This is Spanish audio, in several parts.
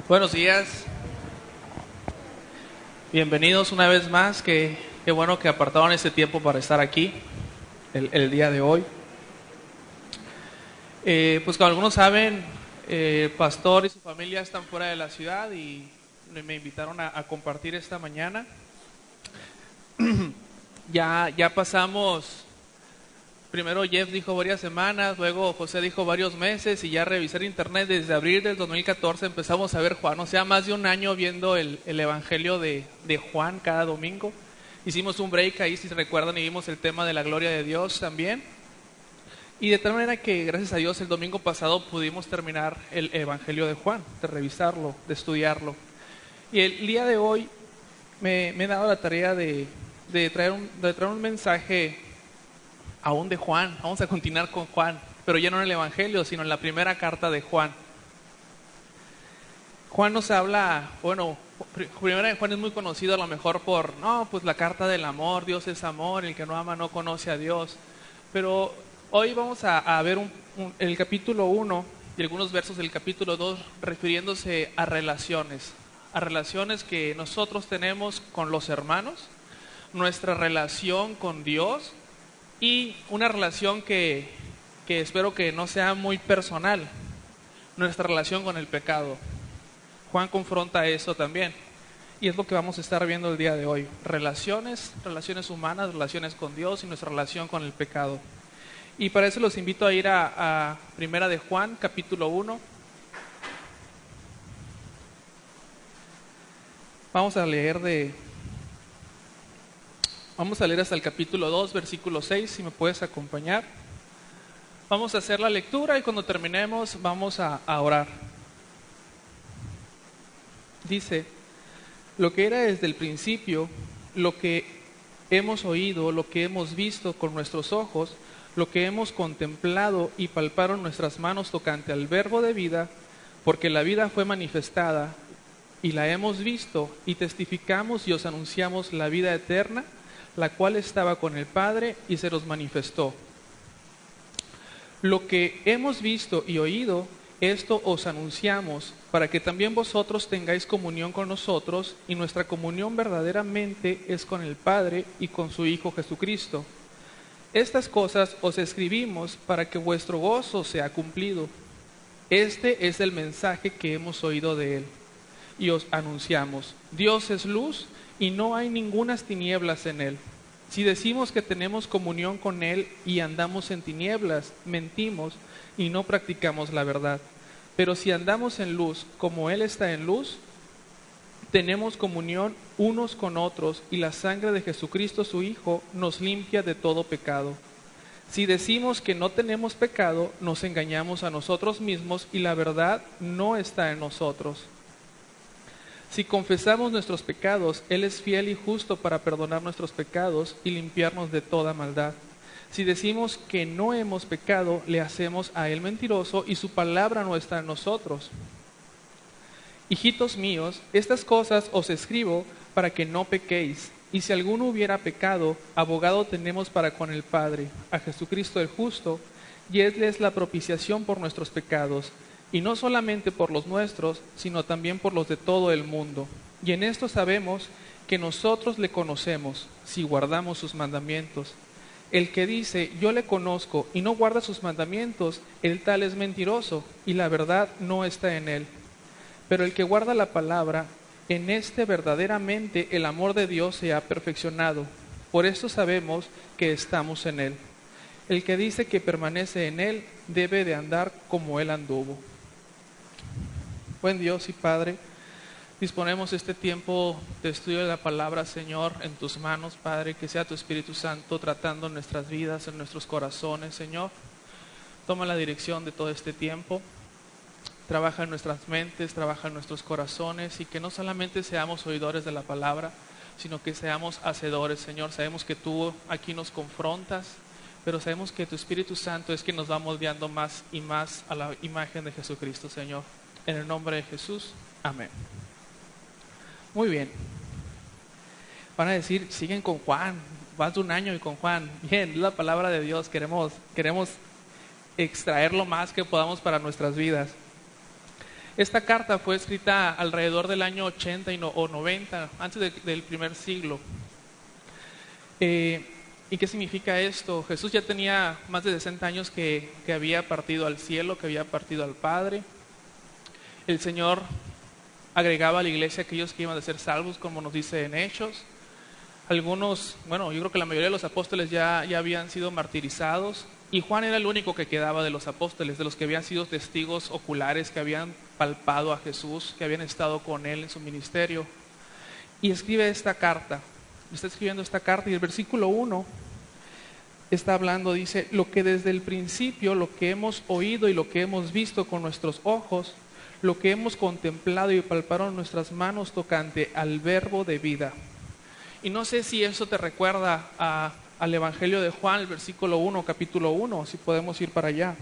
Buenos días, bienvenidos una vez más. Qué bueno que apartaron este tiempo para estar aquí el día de hoy. Pues como algunos saben, el pastor y su familia están fuera de la ciudad y me invitaron a compartir esta mañana. Ya pasamos. Primero Jeff dijo varias semanas, luego José dijo varios meses, y ya revisar internet desde abril del 2014 empezamos a ver Juan. O sea, más de un año viendo el Evangelio de Juan cada domingo. Hicimos un break ahí, si se recuerdan, y vimos el tema de la gloria de Dios también. Y de tal manera que, gracias a Dios, el domingo pasado pudimos terminar el Evangelio de Juan, de revisarlo, de estudiarlo. Y el día de hoy me he dado la tarea de traer un mensaje aún de Juan. Vamos a continuar con Juan, pero ya no en el Evangelio, sino en la primera carta de Juan. Juan nos habla, primera de Juan es muy conocido a lo mejor por, pues la carta del amor. Dios es amor, el que no ama no conoce a Dios. Pero hoy vamos a ver el capítulo 1 y algunos versos del capítulo 2 refiriéndose a relaciones que nosotros tenemos con los hermanos, nuestra relación con Dios, y una relación que espero que no sea muy personal, nuestra relación con el pecado. Juan confronta eso también, y es lo que vamos a estar viendo el día de hoy. Relaciones humanas, relaciones con Dios y nuestra relación con el pecado. Y para eso los invito a ir a Primera de Juan, capítulo 1. Vamos a leer hasta el capítulo 2, versículo 6, si me puedes acompañar. Vamos a hacer la lectura y cuando terminemos vamos a orar. Dice: lo que era desde el principio, lo que hemos oído, lo que hemos visto con nuestros ojos, lo que hemos contemplado y palparon nuestras manos tocante al verbo de vida, porque la vida fue manifestada y la hemos visto y testificamos y os anunciamos la vida eterna, la cual estaba con el Padre y se nos manifestó. Lo que hemos visto y oído, esto os anunciamos, para que también vosotros tengáis comunión con nosotros, y nuestra comunión verdaderamente es con el Padre y con su Hijo Jesucristo. Estas cosas os escribimos para que vuestro gozo sea cumplido. Este es el mensaje que hemos oído de Él, y os anunciamos: Dios es luz, y no hay ningunas tinieblas en Él. Si decimos que tenemos comunión con Él y andamos en tinieblas, mentimos y no practicamos la verdad. Pero si andamos en luz, como Él está en luz, tenemos comunión unos con otros, y la sangre de Jesucristo su Hijo nos limpia de todo pecado. Si decimos que no tenemos pecado, nos engañamos a nosotros mismos y la verdad no está en nosotros. Si confesamos nuestros pecados, Él es fiel y justo para perdonar nuestros pecados y limpiarnos de toda maldad. Si decimos que no hemos pecado, le hacemos a Él mentiroso y su palabra no está en nosotros. Hijitos míos, estas cosas os escribo para que no pequéis. Y si alguno hubiera pecado, abogado tenemos para con el Padre, a Jesucristo el justo, y Él es la propiciación por nuestros pecados, y no solamente por los nuestros, sino también por los de todo el mundo. Y en esto sabemos que nosotros le conocemos, si guardamos sus mandamientos. El que dice, yo le conozco, y no guarda sus mandamientos, el tal es mentiroso, y la verdad no está en él. Pero el que guarda la palabra, en este verdaderamente el amor de Dios se ha perfeccionado. Por esto sabemos que estamos en él. El que dice que permanece en él, debe de andar como él anduvo. Buen Dios y Padre, disponemos este tiempo de estudio de la palabra, Señor, en tus manos, Padre. Que sea tu Espíritu Santo tratando en nuestras vidas, en nuestros corazones, Señor. Toma la dirección de todo este tiempo. Trabaja en nuestras mentes, trabaja en nuestros corazones, y que no solamente seamos oidores de la palabra, sino que seamos hacedores, Señor. Sabemos que tú aquí nos confrontas, pero sabemos que tu Espíritu Santo es quien nos va moldeando más y más a la imagen de Jesucristo, Señor. En el nombre de Jesús, amén. Muy bien. Van a decir, siguen con Juan, más de un año y con Juan. Bien, es la palabra de Dios, queremos extraer lo más que podamos para nuestras vidas. Esta carta fue escrita alrededor del año 80 o 90, antes del primer siglo. ¿Y qué significa esto? Jesús ya tenía más de 60 años que había partido al cielo, que había partido al Padre. El Señor agregaba a la iglesia aquellos que iban a ser salvos, como nos dice en Hechos. Algunos, bueno, yo creo que la mayoría de los apóstoles ya habían sido martirizados, y Juan era el único que quedaba de los apóstoles, de los que habían sido testigos oculares, que habían palpado a Jesús, que habían estado con él en su ministerio. Y escribe esta carta, está escribiendo esta carta, y el versículo 1 está hablando, dice: lo que desde el principio, lo que hemos oído y lo que hemos visto con nuestros ojos, lo que hemos contemplado y palparon nuestras manos tocante al verbo de vida. Y no sé si eso te recuerda al Evangelio de Juan, el versículo 1, capítulo 1, si podemos ir para allá.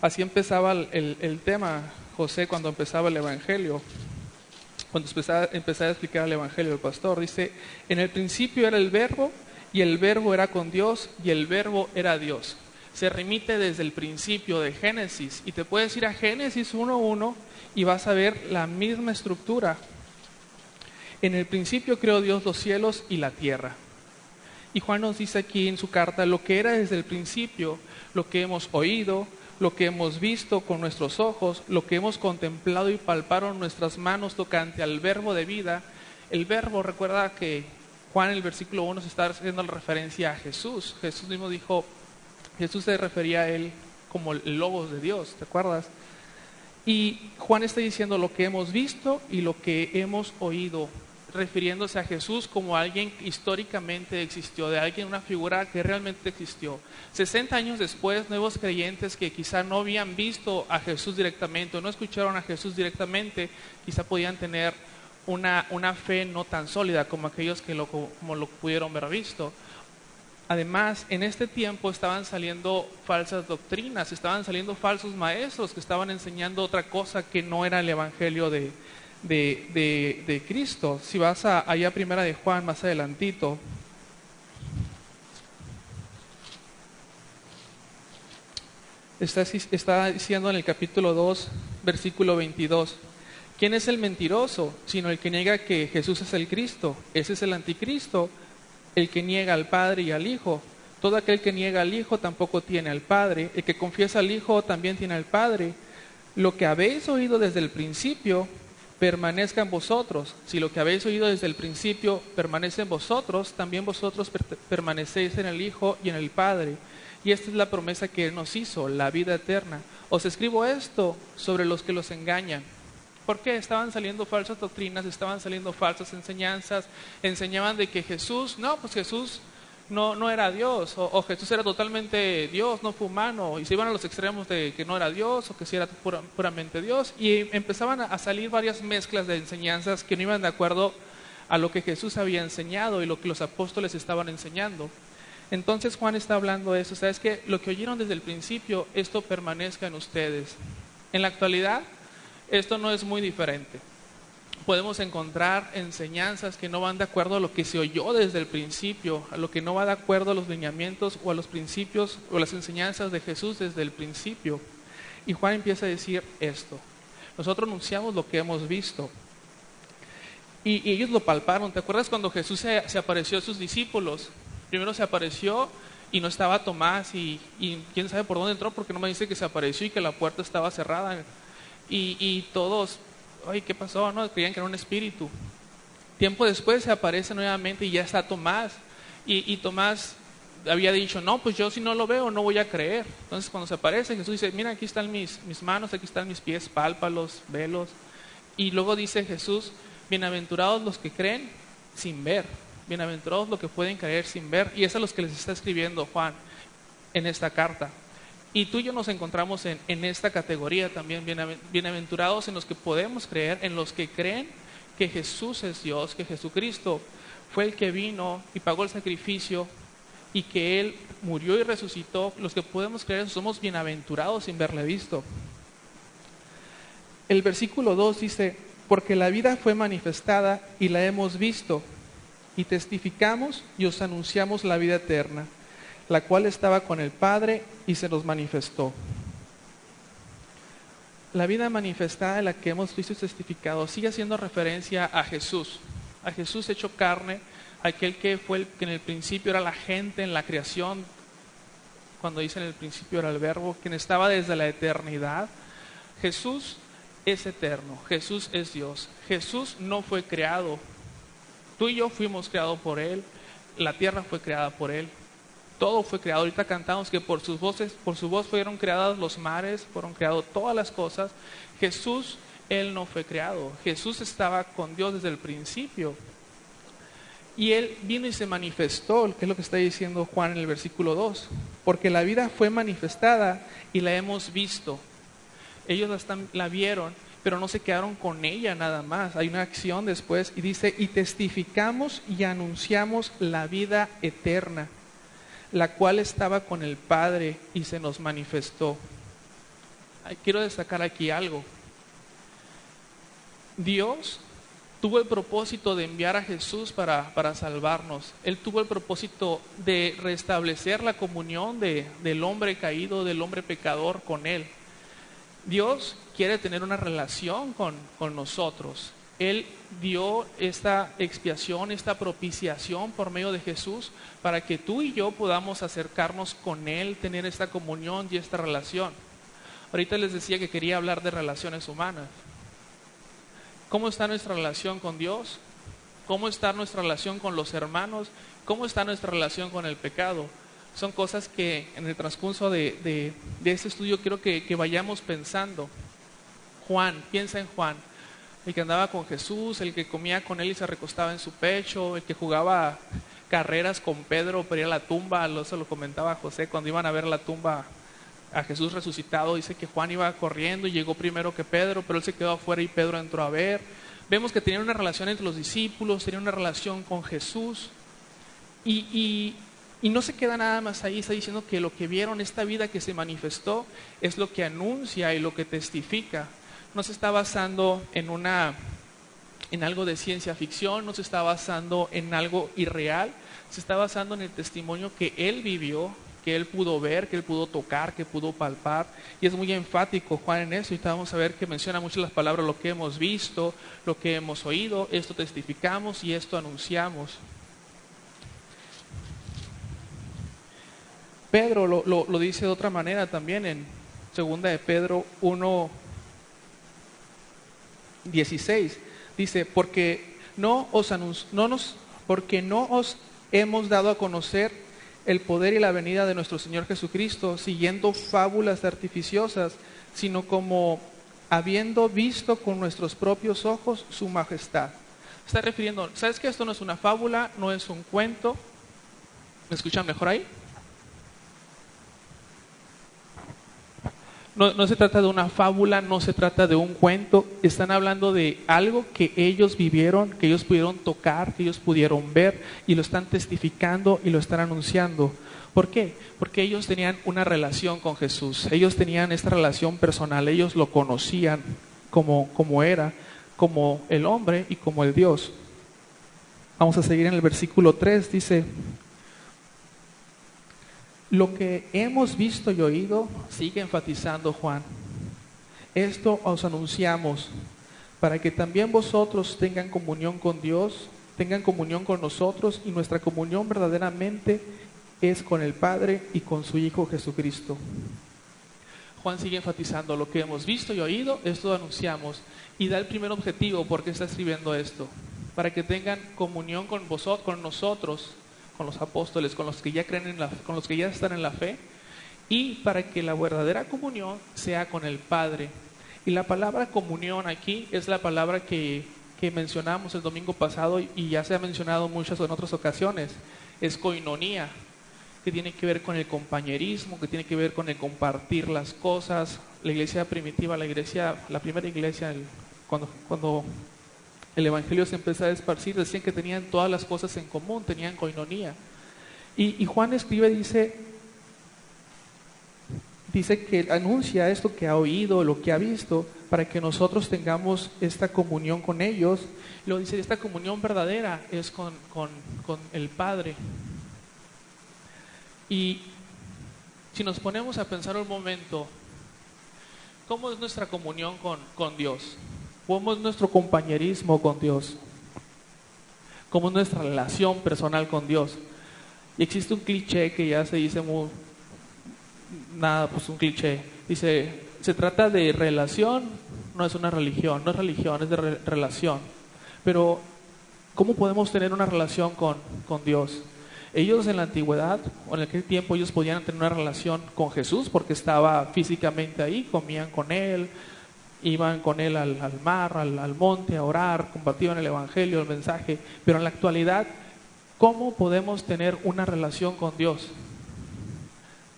Así empezaba el tema, José, cuando empezaba el Evangelio, cuando empezaba a explicar el Evangelio del pastor. Dice: en el principio era el verbo, y el verbo era con Dios, y el verbo era Dios. Se remite desde el principio de Génesis, y te puedes ir a Génesis 1:1 y vas a ver la misma estructura. En el principio creó Dios los cielos y la tierra. Y Juan nos dice aquí en su carta lo que era desde el principio, lo que hemos oído, lo que hemos visto con nuestros ojos, lo que hemos contemplado y palparon nuestras manos tocante al verbo de vida. El verbo, recuerda que Juan en el versículo 1 se está haciendo referencia a Jesús. Jesús mismo dijo, Jesús se refería a él como el Logos de Dios, ¿te acuerdas? Y Juan está diciendo lo que hemos visto y lo que hemos oído, refiriéndose a Jesús como alguien que históricamente existió, de alguien, una figura que realmente existió. 60 años después, nuevos creyentes que quizá no habían visto a Jesús directamente o no escucharon a Jesús directamente, quizá podían tener una fe no tan sólida como aquellos que como lo pudieron ver visto. Además, en este tiempo estaban saliendo falsas doctrinas, estaban saliendo falsos maestros que estaban enseñando otra cosa que no era el Evangelio de Cristo. Si vas allá primera de Juan, más adelantito, está diciendo en el capítulo 2, versículo 22, ¿quién es el mentiroso? Sino el que niega que Jesús es el Cristo. Ese es el anticristo, el que niega al Padre y al Hijo. Todo aquel que niega al Hijo tampoco tiene al Padre. El que confiesa al Hijo también tiene al Padre. Lo que habéis oído desde el principio permanezca en vosotros. Si lo que habéis oído desde el principio permanece en vosotros, también vosotros permanecéis en el Hijo y en el Padre. Y esta es la promesa que Él nos hizo, la vida eterna. Os escribo esto sobre los que los engañan. ¿Por qué? Estaban saliendo falsas doctrinas, estaban saliendo falsas enseñanzas, enseñaban de que Jesús no era Dios, o Jesús era totalmente Dios, no fue humano, y se iban a los extremos de que no era Dios, o que sí era puramente Dios, y empezaban a salir varias mezclas de enseñanzas que no iban de acuerdo a lo que Jesús había enseñado y lo que los apóstoles estaban enseñando. Entonces Juan está hablando de eso, ¿sabes qué? Lo que oyeron desde el principio, esto permanezca en ustedes. En la actualidad, esto no es muy diferente. Podemos encontrar enseñanzas que no van de acuerdo a lo que se oyó desde el principio, a lo que no va de acuerdo a los lineamientos o a los principios o las enseñanzas de Jesús desde el principio. Y Juan empieza a decir esto: nosotros anunciamos lo que hemos visto. Y ellos lo palparon. ¿Te acuerdas cuando Jesús se apareció a sus discípulos? Primero se apareció y no estaba Tomás y quién sabe por dónde entró, porque no me dice que se apareció y que la puerta estaba cerrada. Y todos, ay, ¿qué pasó? No, creían que era un espíritu. Tiempo después se aparece nuevamente y ya está Tomás. Y Tomás había dicho, no, pues yo si no lo veo no voy a creer. Entonces cuando se aparece Jesús dice, mira, aquí están mis manos, aquí están mis pies, pálpalos, velos. Y luego dice Jesús, bienaventurados los que creen sin ver. Bienaventurados los que pueden creer sin ver. Y es a los que les está escribiendo Juan en esta carta. Y tú y yo nos encontramos en esta categoría también, bienaventurados en los que podemos creer, en los que creen que Jesús es Dios, que Jesucristo fue el que vino y pagó el sacrificio y que Él murió y resucitó. Los que podemos creer somos bienaventurados sin verle visto. El versículo 2 dice, porque la vida fue manifestada y la hemos visto, y testificamos y os anunciamos la vida eterna, la cual estaba con el Padre y se nos manifestó. La vida manifestada en la que hemos visto y testificado sigue haciendo referencia a Jesús hecho carne, aquel que fue el que en el principio era la gente en la creación, cuando dice en el principio era el verbo, quien estaba desde la eternidad. Jesús es eterno, Jesús es Dios, Jesús no fue creado, tú y yo fuimos creados por Él, la tierra fue creada por Él, todo fue creado. Ahorita cantamos que por su voz fueron creados los mares, fueron creadas todas las cosas. Jesús, Él no fue creado, Jesús estaba con Dios desde el principio. Y Él vino y se manifestó, que es lo que está diciendo Juan en el versículo 2, porque la vida fue manifestada y la hemos visto. Ellos la vieron, pero no se quedaron con ella nada más. Hay una acción después y dice, y testificamos y anunciamos la vida eterna, la cual estaba con el Padre y se nos manifestó. Quiero destacar aquí algo. Dios tuvo el propósito de enviar a Jesús para salvarnos. Él tuvo el propósito de restablecer la comunión del hombre caído, del hombre pecador con Él. Dios quiere tener una relación con nosotros. Él dio esta expiación, esta propiciación por medio de Jesús para que tú y yo podamos acercarnos con Él, tener esta comunión y esta relación. Ahorita les decía que quería hablar de relaciones humanas. ¿Cómo está nuestra relación con Dios? ¿Cómo está nuestra relación con los hermanos? ¿Cómo está nuestra relación con el pecado? Son cosas que en el transcurso de este estudio quiero que vayamos pensando. Juan, piensa en Juan, el que andaba con Jesús, el que comía con Él y se recostaba en su pecho, el que jugaba carreras con Pedro para ir a la tumba. Eso lo comentaba José cuando iban a ver la tumba a Jesús resucitado. Dice que Juan iba corriendo y llegó primero que Pedro, pero él se quedó afuera y Pedro entró a ver. Vemos que tenían una relación entre los discípulos, tenían una relación con Jesús y no se queda nada más ahí. Está diciendo que lo que vieron, esta vida que se manifestó, es lo que anuncia y lo que testifica. No se está basando en algo de ciencia ficción, no se está basando en algo irreal, se está basando en el testimonio que Él vivió, que Él pudo ver, que Él pudo tocar, que pudo palpar. Y es muy enfático Juan en eso. Y vamos a ver que menciona mucho las palabras, lo que hemos visto, lo que hemos oído, esto testificamos y esto anunciamos. Pedro lo dice de otra manera también en 2 de Pedro 1:16. Dice, porque no os hemos dado a conocer el poder y la venida de nuestro Señor Jesucristo siguiendo fábulas artificiosas, sino como habiendo visto con nuestros propios ojos su majestad. Está refiriendo, ¿sabes que esto no es una fábula, no es un cuento? ¿Me escuchan mejor ahí? No se trata de una fábula, no se trata de un cuento. Están hablando de algo que ellos vivieron, que ellos pudieron tocar, que ellos pudieron ver y lo están testificando y lo están anunciando. ¿Por qué? Porque ellos tenían una relación con Jesús. Ellos tenían esta relación personal. Ellos lo conocían como era, como el hombre y como el Dios. Vamos a seguir en el versículo 3. Dice, lo que hemos visto y oído, sigue enfatizando Juan, esto os anunciamos para que también vosotros tengan comunión con Dios, tengan comunión con nosotros, y nuestra comunión verdaderamente es con el Padre y con su Hijo Jesucristo. Juan sigue enfatizando lo que hemos visto y oído, esto anunciamos, y da el primer objetivo. ¿Por qué está escribiendo esto? Para que tengan comunión con vosotros, con nosotros, con los apóstoles, con los que ya creen con los que ya están en la fe, y para que la verdadera comunión sea con el Padre. Y la palabra comunión aquí es la palabra que mencionamos el domingo pasado y ya se ha mencionado muchas en otras ocasiones. Es koinonía, que tiene que ver con el compañerismo, que tiene que ver con el compartir las cosas. La iglesia primitiva, la primera iglesia, cuando el evangelio se empezó a esparcir, decían que tenían todas las cosas en común, tenían koinonía. Y Juan escribe, dice que anuncia esto que ha oído, lo que ha visto, para que nosotros tengamos esta comunión con ellos. Lo dice, esta comunión verdadera es con el Padre. Y si nos ponemos a pensar un momento, ¿Cómo es nuestra comunión con Dios? ¿Cómo es nuestro compañerismo con Dios? ¿Cómo es nuestra relación personal con Dios? Y existe un cliché que ya se dice muy, nada, pues un cliché. Dice, se trata de relación, no es una religión, no es religión, es de relación. Pero, ¿cómo podemos tener una relación con Dios? Ellos en la antigüedad, o en aquel tiempo, ellos podían tener una relación con Jesús porque estaba físicamente ahí, comían con Él, iban con Él al mar, al monte, a orar, compartían el Evangelio, el mensaje. Pero en la actualidad, ¿cómo podemos tener una relación con Dios?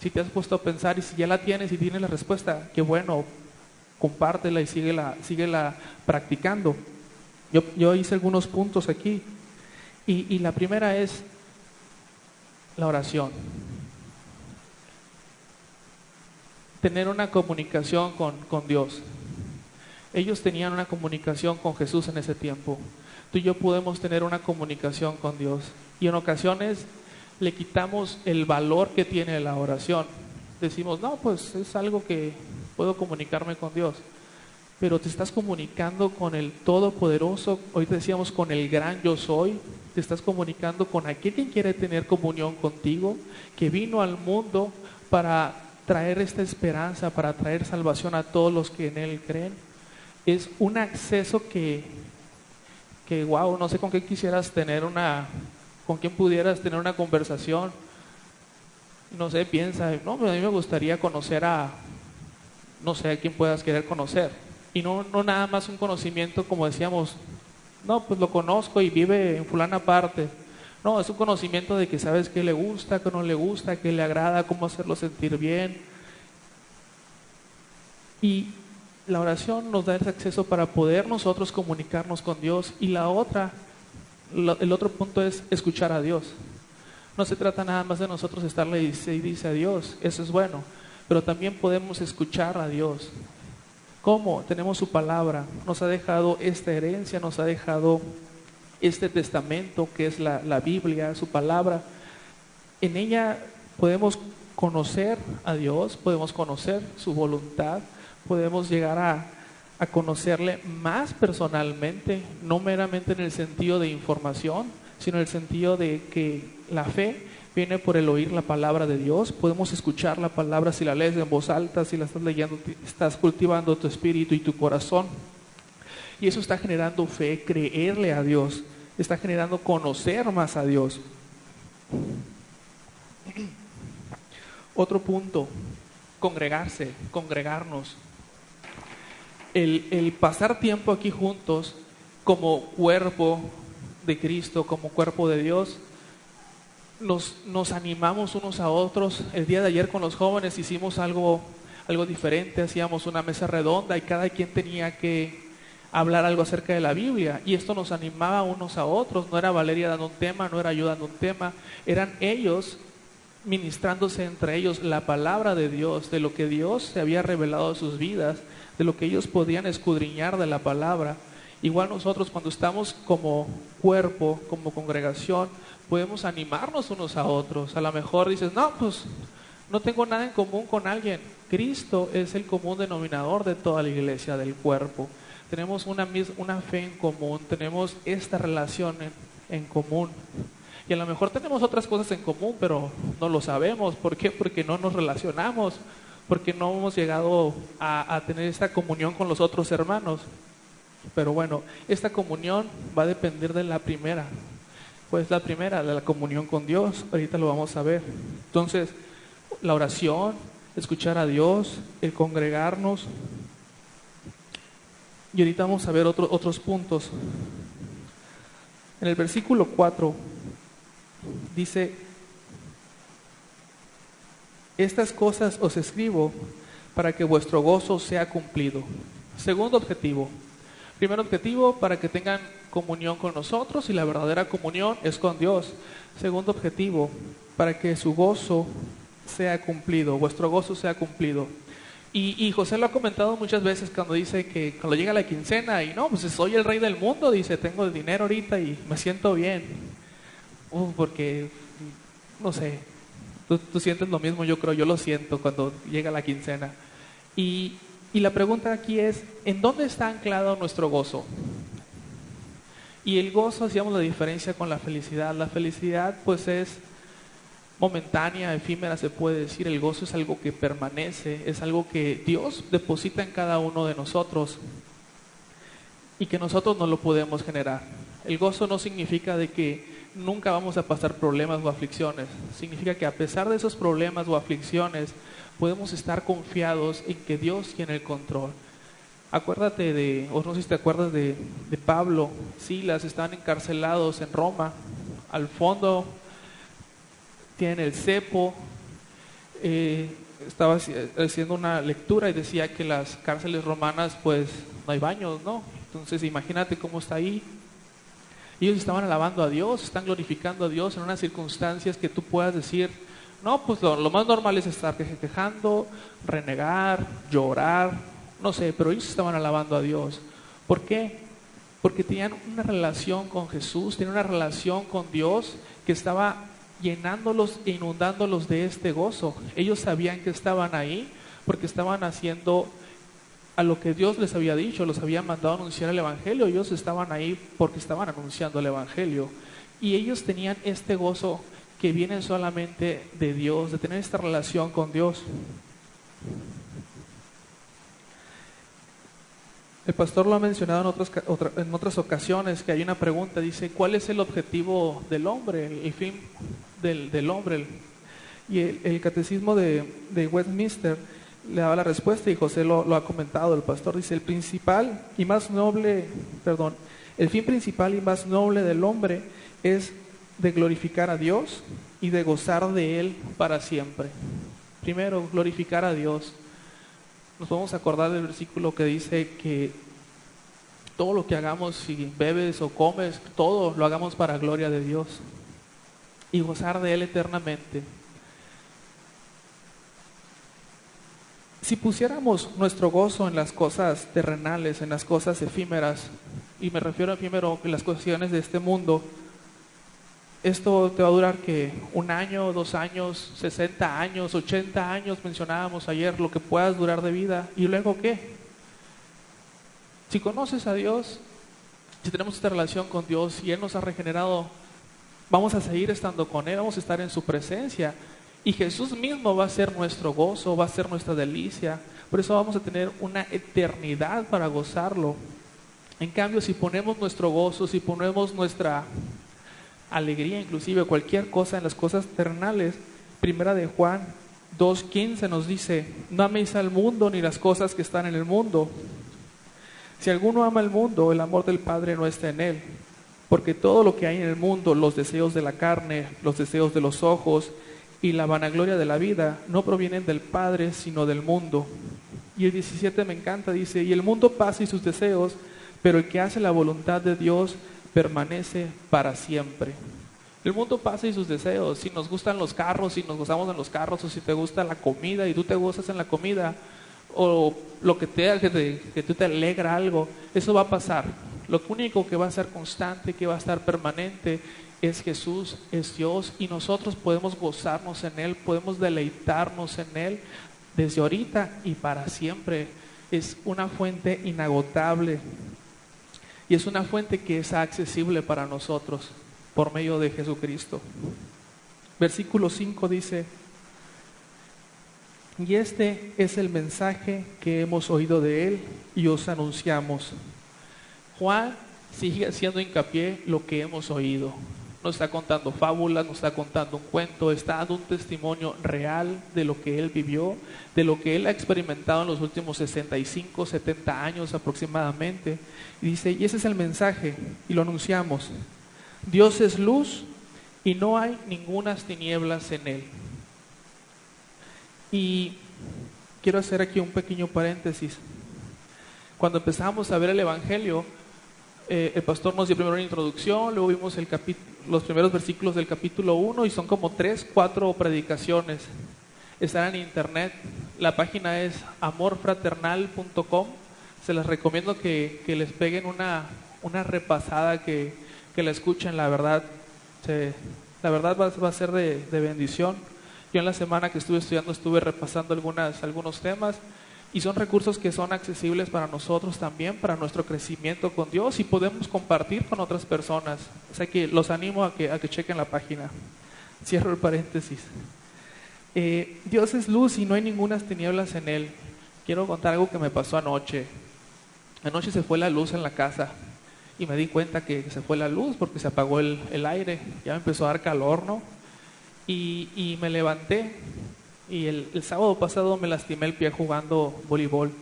Si te has puesto a pensar y si ya la tienes y tienes la respuesta, qué bueno, compártela y síguela practicando. Yo hice algunos puntos aquí y la primera es la oración. Tener una comunicación con Dios. Ellos tenían una comunicación con Jesús en ese tiempo. Tú y yo podemos tener una comunicación con Dios. Y en ocasiones le quitamos el valor que tiene la oración. Decimos, no, pues es algo que puedo comunicarme con Dios. Pero te estás comunicando con el Todopoderoso, hoy decíamos con el gran yo soy, te estás comunicando con aquel que quiere tener comunión contigo, que vino al mundo para traer esta esperanza, para traer salvación a todos los que en Él creen. Es un acceso que wow, no sé con qué quisieras tener con quién pudieras tener una conversación. No sé, piensa, no, a mí me gustaría conocer no sé, a quién puedas querer conocer. Y no nada más un conocimiento como decíamos, no, pues lo conozco y vive en fulana parte. No, es un conocimiento de que sabes qué le gusta, qué no le gusta, qué le agrada, cómo hacerlo sentir bien. Y la oración nos da ese acceso para poder nosotros comunicarnos con Dios. Y el otro punto es escuchar a Dios. No se trata nada más de nosotros estarle y dice a Dios, eso es bueno, pero también podemos escuchar a Dios. ¿Cómo? Tenemos su palabra, nos ha dejado esta herencia, nos ha dejado este testamento que es la Biblia, su palabra. En ella podemos conocer a Dios, podemos conocer su voluntad, podemos llegar a conocerle más personalmente, no meramente en el sentido de información, sino en el sentido de que la fe viene por el oír la palabra de Dios. Podemos escuchar la palabra si la lees en voz alta, si la estás leyendo, estás cultivando tu espíritu y tu corazón. Y eso está generando fe, creerle a Dios, está generando conocer más a Dios. Otro punto, congregarnos. El pasar tiempo aquí juntos como cuerpo de Cristo, como cuerpo de Dios, nos animamos unos a otros. El día de ayer con los jóvenes hicimos algo diferente, hacíamos una mesa redonda y cada quien tenía que hablar algo acerca de la Biblia y esto nos animaba unos a otros. No era Valeria dando un tema, no era yo dando un tema, eran ellos ministrándose entre ellos la palabra de Dios, de lo que Dios se había revelado a sus vidas, de lo que ellos podían escudriñar de la palabra. Igual nosotros cuando estamos como cuerpo, como congregación, podemos animarnos unos a otros. A lo mejor dices, no, pues no tengo nada en común con alguien. Cristo es el común denominador de toda la iglesia, del cuerpo. Tenemos una fe en común, tenemos esta relación en común. Y a lo mejor tenemos otras cosas en común, pero no lo sabemos. ¿Por qué? Porque no nos relacionamos, porque no hemos llegado a tener esta comunión con los otros hermanos. Pero bueno, esta comunión va a depender de la primera. Pues la primera, de la comunión con Dios. Ahorita lo vamos a ver. Entonces, la oración, escuchar a Dios, el congregarnos. Y ahorita vamos a ver otros puntos. En el versículo 4 dice, estas cosas os escribo para que vuestro gozo sea cumplido. Segundo objetivo. Primer objetivo, para que tengan comunión con nosotros y la verdadera comunión es con Dios. Segundo objetivo, para que su gozo sea cumplido, vuestro gozo sea cumplido. Y José lo ha comentado muchas veces cuando dice que cuando llega la quincena y no, pues soy el rey del mundo, dice, tengo el dinero ahorita y me siento bien. Porque, no sé, tú sientes lo mismo, yo creo, yo lo siento cuando llega la quincena. Y Y la pregunta aquí es, ¿en dónde está anclado nuestro gozo? Y el gozo, hacíamos la diferencia con la felicidad. La felicidad pues es momentánea, efímera se puede decir. El gozo es algo que permanece, es algo que Dios deposita en cada uno de nosotros y que nosotros no lo podemos generar. El gozo no significa de que nunca vamos a pasar problemas o aflicciones. Significa que a pesar de esos problemas o aflicciones, podemos estar confiados en que Dios tiene el control. Acuérdate o no sé si te acuerdas de Pablo, Silas, estaban encarcelados en Roma. Al fondo tienen el cepo. Estaba haciendo una lectura y decía que las cárceles romanas pues no hay baños, ¿no? Entonces imagínate cómo está ahí. Ellos estaban alabando a Dios, están glorificando a Dios en unas circunstancias que tú puedas decir, no, pues lo más normal es estar quejando, renegar, llorar, no sé, pero ellos estaban alabando a Dios. ¿Por qué? Porque tenían una relación con Jesús, tenían una relación con Dios que estaba llenándolos e inundándolos de este gozo. Ellos sabían que estaban ahí porque estaban haciendo a lo que Dios les había dicho, los había mandado a anunciar el Evangelio. Ellos estaban ahí porque estaban anunciando el Evangelio. Y ellos tenían este gozo que viene solamente de Dios, de tener esta relación con Dios. El pastor lo ha mencionado en otras ocasiones, que hay una pregunta, dice, ¿cuál es el objetivo del hombre, el fin del hombre? Y el catecismo de Westminster le daba la respuesta, y José lo ha comentado, el pastor dice, el fin principal y más noble del hombre es de glorificar a Dios y de gozar de Él para siempre. Primero, glorificar a Dios. Nos podemos acordar del versículo que dice que todo lo que hagamos, si bebes o comes, todo lo hagamos para gloria de Dios y gozar de Él eternamente. Si pusiéramos nuestro gozo en las cosas terrenales, en las cosas efímeras, y me refiero a efímero en las cuestiones de este mundo, esto te va a durar que 1 año, 2 años, 60 años, 80 años, mencionábamos ayer, lo que puedas durar de vida. ¿Y luego qué? Si conoces a Dios, si tenemos esta relación con Dios y Él nos ha regenerado, vamos a seguir estando con Él, vamos a estar en su presencia. Y Jesús mismo va a ser nuestro gozo, va a ser nuestra delicia. Por eso vamos a tener una eternidad para gozarlo. En cambio, si ponemos nuestro gozo, si ponemos nuestra alegría, inclusive cualquier cosa en las cosas terrenales, primera de Juan 2:15 nos dice, no améis al mundo ni las cosas que están en el mundo. Si alguno ama el mundo, el amor del Padre no está en él. Porque todo lo que hay en el mundo, los deseos de la carne, los deseos de los ojos y la vanagloria de la vida, no provienen del Padre, sino del mundo. Y el 17 me encanta, dice, y el mundo pasa y sus deseos, pero el que hace la voluntad de Dios permanece para siempre. El mundo pasa y sus deseos. Si nos gustan los carros, si nos gozamos en los carros, o si te gusta la comida y tú te gozas en la comida, o lo que tú te alegra algo, eso va a pasar. Lo único que va a ser constante, que va a estar permanente, es Jesús, es Dios, y nosotros podemos gozarnos en Él, podemos deleitarnos en Él desde ahorita y para siempre. Es una fuente inagotable y es una fuente que es accesible para nosotros por medio de Jesucristo. Versículo 5 dice, y este es el mensaje que hemos oído de Él y os anunciamos. Juan sigue haciendo hincapié lo que hemos oído. No está contando fábulas, no está contando un cuento, está dando un testimonio real de lo que Él vivió, de lo que Él ha experimentado en los últimos 65, 70 años aproximadamente. Y dice, y ese es el mensaje, y lo anunciamos. Dios es luz y no hay ningunas tinieblas en Él. Y quiero hacer aquí un pequeño paréntesis. Cuando empezamos a ver el Evangelio, el pastor nos dio primero una introducción, luego vimos los primeros versículos del capítulo 1 y son como 3, 4 predicaciones. Están en internet, la página es amorfraternal.com. Se les recomiendo que les peguen una repasada, que la escuchen. La verdad va a ser de bendición. Yo en la semana que estuve estudiando estuve repasando algunos temas, Y son recursos que son accesibles para nosotros también, para nuestro crecimiento con Dios, y podemos compartir con otras personas. O sea que los animo a que chequen la página. Cierro el paréntesis. Dios es luz y no hay ninguna tinieblas en Él. Quiero contar algo que me pasó anoche. Anoche se fue la luz en la casa y me di cuenta que se fue la luz porque se apagó el aire. Ya me empezó a dar calor, ¿no? Y me levanté y el sábado pasado me lastimé el pie jugando voleibol.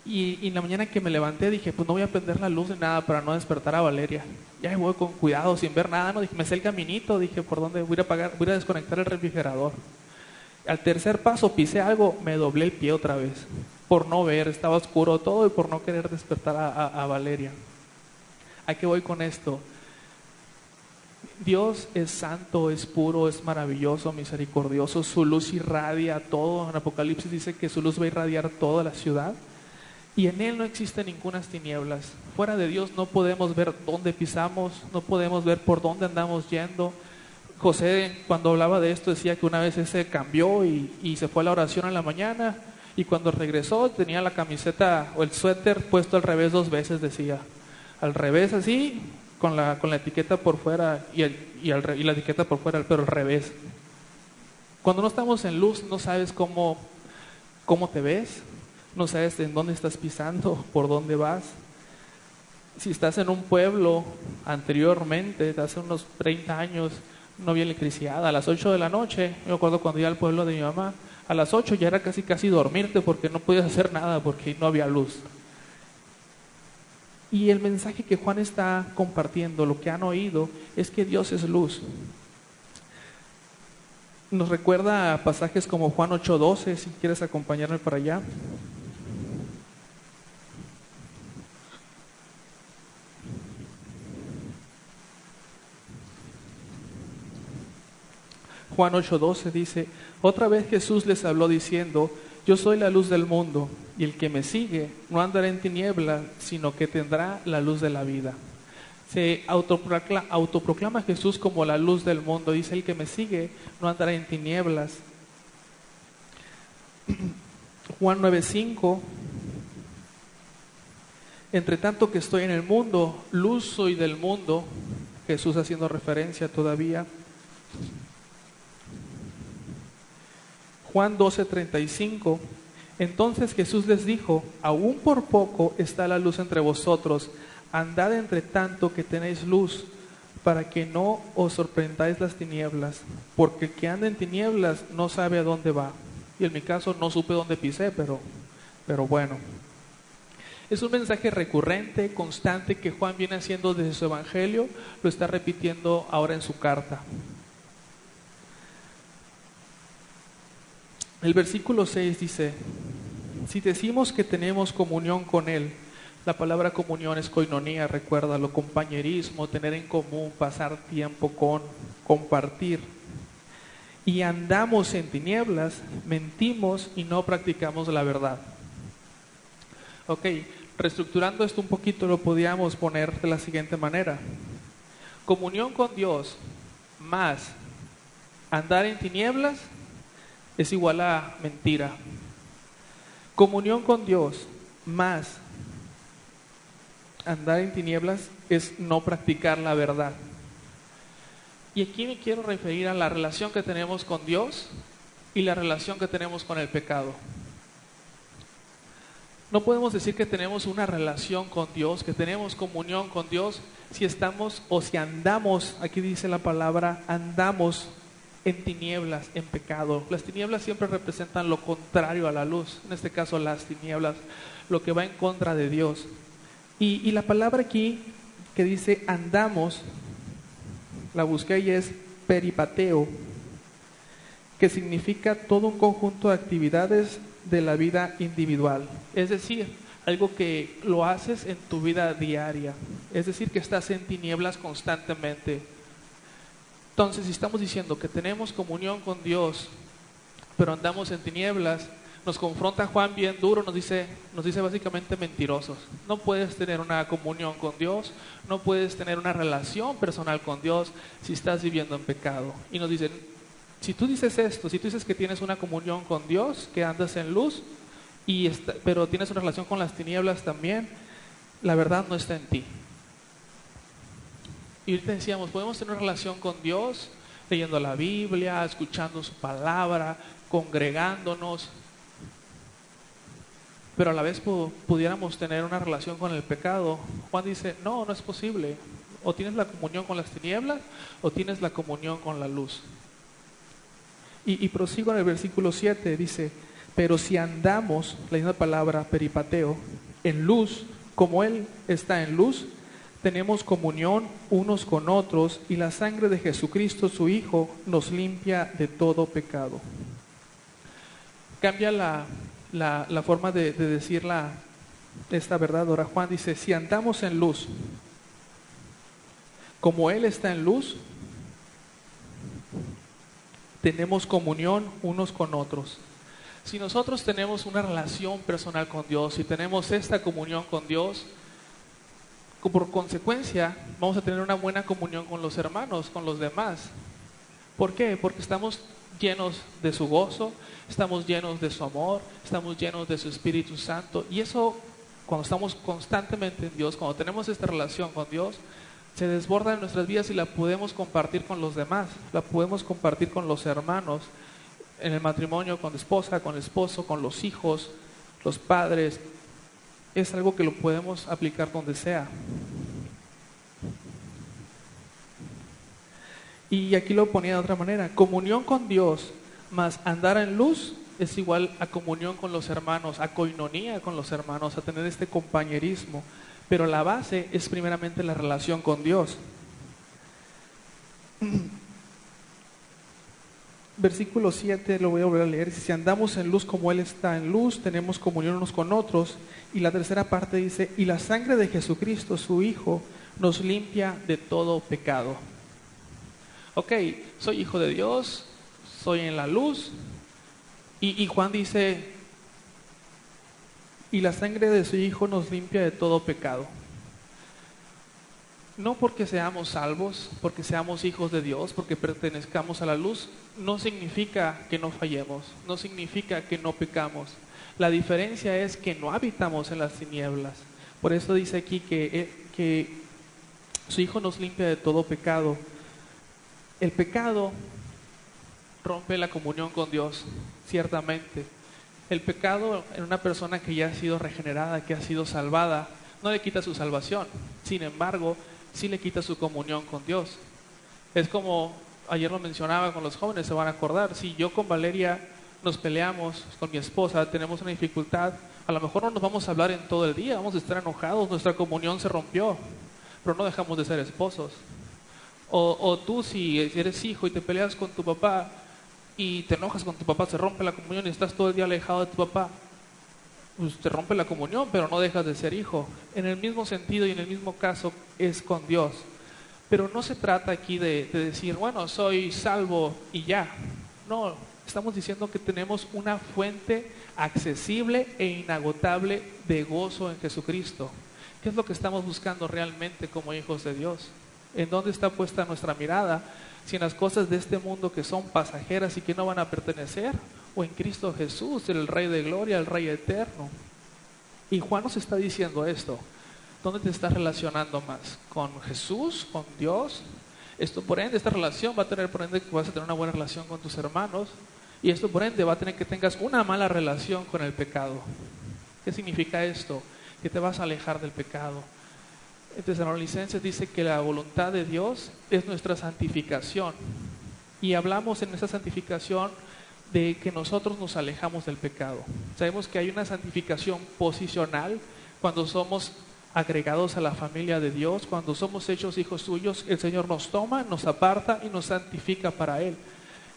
Y en la mañana que me levanté dije, pues no voy a prender la luz ni nada para no despertar a Valeria. Ya voy con cuidado, sin ver nada, ¿no? Dije, me sé el caminito, dije, ¿por dónde voy a apagar? Voy a desconectar el refrigerador. Al tercer paso pisé algo, me doblé el pie otra vez, por no ver, estaba oscuro todo y por no querer despertar a Valeria. ¿A qué voy con esto? Dios es santo, es puro, es maravilloso, misericordioso, su luz irradia todo. En Apocalipsis dice que su luz va a irradiar toda la ciudad. Y en Él no existen ninguna tinieblas. Fuera de Dios no podemos ver dónde pisamos, no podemos ver por dónde andamos yendo. José, cuando hablaba de esto, decía que una vez se cambió y se fue a la oración en la mañana, y cuando regresó tenía la camiseta o el suéter puesto al revés 2 veces, decía. Al revés así, con la etiqueta por fuera y la etiqueta por fuera, pero al revés. Cuando no estamos en luz, no sabes cómo te ves. No sabes en dónde estás pisando, por dónde vas. Si estás en un pueblo anteriormente, hace unos 30 años, no había electricidad. A las 8 de la noche, yo me acuerdo cuando iba al pueblo de mi mamá, a las 8 ya era casi dormirte porque no podías hacer nada porque no había luz. Y el mensaje que Juan está compartiendo, lo que han oído, es que Dios es luz. Nos recuerda a pasajes como Juan 8:12, si quieres acompañarme para allá. Juan 8:12 dice, otra vez Jesús les habló diciendo, yo soy la luz del mundo, y el que me sigue no andará en tinieblas, sino que tendrá la luz de la vida. Se autoproclama Jesús como la luz del mundo. Dice, el que me sigue no andará en tinieblas. Juan 9:5, entre tanto que estoy en el mundo, luz soy del mundo. Jesús haciendo referencia todavía. Juan 12:35, entonces Jesús les dijo, aún por poco está la luz entre vosotros, andad entre tanto que tenéis luz, para que no os sorprendáis las tinieblas, porque el que anda en tinieblas no sabe a dónde va. Y en mi caso no supe dónde pisé, pero bueno. Es un mensaje recurrente, constante, que Juan viene haciendo desde su evangelio, lo está repitiendo ahora en su carta. El versículo 6 dice, si decimos que tenemos comunión con Él, la palabra comunión es koinonía, recuérdalo, compañerismo, tener en común, pasar tiempo con, compartir. Y andamos en tinieblas, mentimos y no practicamos la verdad. Ok, reestructurando esto un poquito lo podíamos poner de la siguiente manera. Comunión con Dios más andar en tinieblas es igual a mentira. Comunión con Dios más andar en tinieblas es no practicar la verdad. Y aquí me quiero referir a la relación que tenemos con Dios y la relación que tenemos con el pecado. No podemos decir que tenemos una relación con Dios, que tenemos comunión con Dios, si estamos o si andamos, aquí dice la palabra, andamos en tinieblas, en pecado. Las tinieblas siempre representan lo contrario a la luz, en este caso las tinieblas, lo que va en contra de Dios. Y la palabra aquí que dice andamos, la busqué y es peripateo, que significa todo un conjunto de actividades de la vida individual. Es decir, algo que lo haces en tu vida diaria. Es decir, que estás en tinieblas constantemente. Entonces, si estamos diciendo que tenemos comunión con Dios, pero andamos en tinieblas, nos confronta Juan bien duro, nos dice básicamente mentirosos. No puedes tener una comunión con Dios, no puedes tener una relación personal con Dios si estás viviendo en pecado. Y nos dicen, si tú dices esto, si tú dices que tienes una comunión con Dios, que andas en luz, pero tienes una relación con las tinieblas también, la verdad no está en ti. Y ahorita decíamos, podemos tener una relación con Dios leyendo la Biblia, escuchando su palabra, congregándonos, pero a la vez pudiéramos tener una relación con el pecado. Juan dice, no, no es posible. O tienes la comunión con las tinieblas o tienes la comunión con la luz. Y prosigo en el versículo 7, dice, pero si andamos, la misma palabra peripateo, en luz, como Él está en luz, tenemos comunión unos con otros y la sangre de Jesucristo, su Hijo, nos limpia de todo pecado. Cambia la forma de decir esta verdad. Ahora Juan dice, si andamos en luz, como Él está en luz, tenemos comunión unos con otros. Si nosotros tenemos una relación personal con Dios, si tenemos esta comunión con Dios, por consecuencia vamos a tener una buena comunión con los hermanos, con los demás. ¿Por qué? Porque estamos llenos de su gozo, estamos llenos de su amor, estamos llenos de su Espíritu Santo. Y eso, cuando estamos constantemente en Dios, cuando tenemos esta relación con Dios, se desborda en nuestras vidas y la podemos compartir con los demás, la podemos compartir con los hermanos, en el matrimonio, con la esposa, con el esposo, con los hijos, los padres. Es algo que lo podemos aplicar donde sea. Y aquí lo ponía de otra manera, comunión con Dios más andar en luz es igual a comunión con los hermanos, a coinonía con los hermanos, a tener este compañerismo. Pero la base es primeramente la relación con Dios. Versículo 7, lo voy a volver a leer. Si andamos en luz como Él está en luz, tenemos comunión unos con otros. Y la tercera parte dice, y la sangre de Jesucristo, su Hijo, nos limpia de todo pecado. Ok, soy hijo de Dios, soy en la luz. Y Juan dice, y la sangre de su Hijo nos limpia de todo pecado. No porque seamos salvos, porque seamos hijos de Dios, porque pertenezcamos a la luz, no significa que no fallemos, no significa que no pecamos. La diferencia es que no habitamos en las tinieblas. Por eso dice aquí que su Hijo nos limpia de todo pecado. El pecado rompe la comunión con Dios, ciertamente. El pecado en una persona que ya ha sido regenerada, que ha sido salvada, no le quita su salvación. Sin embargo, sí le quita su comunión con Dios. Es como, ayer lo mencionaba con los jóvenes, se van a acordar, si yo con Valeria nos peleamos, con mi esposa, tenemos una dificultad, a lo mejor no nos vamos a hablar en todo el día, vamos a estar enojados, nuestra comunión se rompió, pero no dejamos de ser esposos. O tú si eres hijo y te peleas con tu papá y te enojas con tu papá, se rompe la comunión y estás todo el día alejado de tu papá, pues te rompe la comunión, pero no dejas de ser hijo. En el mismo sentido y en el mismo caso es con Dios. Pero no se trata aquí de decir, bueno, soy salvo y ya. No, estamos diciendo que tenemos una fuente accesible e inagotable de gozo en Jesucristo. ¿Qué es lo que estamos buscando realmente como hijos de Dios? ¿En dónde está puesta nuestra mirada? Si en las cosas de este mundo que son pasajeras y que no van a pertenecer, o en Cristo Jesús, el Rey de Gloria, el Rey eterno. Y Juan nos está diciendo esto. ¿Dónde te estás relacionando más? ¿Con Jesús? ¿Con Dios? Esto por ende, esta relación va a tener por ende que vas a tener una buena relación con tus hermanos. Y esto por ende va a tener que tengas una mala relación con el pecado. ¿Qué significa esto? Que te vas a alejar del pecado. En Tesalonicenses dice que la voluntad de Dios es nuestra santificación. Y hablamos en esa santificación de que nosotros nos alejamos del pecado. Sabemos que hay una santificación posicional cuando somos agregados a la familia de Dios, cuando somos hechos hijos suyos, el Señor nos toma, nos aparta y nos santifica para Él.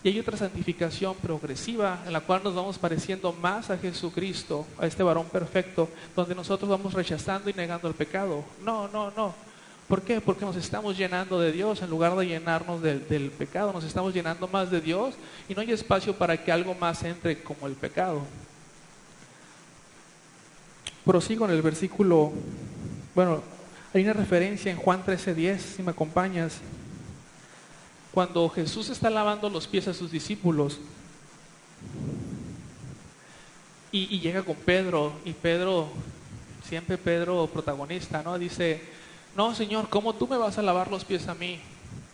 Y hay otra santificación progresiva en la cual nos vamos pareciendo más a Jesucristo, a este varón perfecto, donde nosotros vamos rechazando y negando el pecado. No. ¿Por qué? Porque nos estamos llenando de Dios en lugar de llenarnos del pecado. Nos estamos llenando más de Dios y no hay espacio para que algo más entre como el pecado. Prosigo en el versículo, bueno, hay una referencia en Juan 13:10, si me acompañas. Cuando Jesús está lavando los pies a sus discípulos, y llega con Pedro, y Pedro, siempre Pedro protagonista, ¿no? Dice, no, Señor, ¿cómo tú me vas a lavar los pies a mí?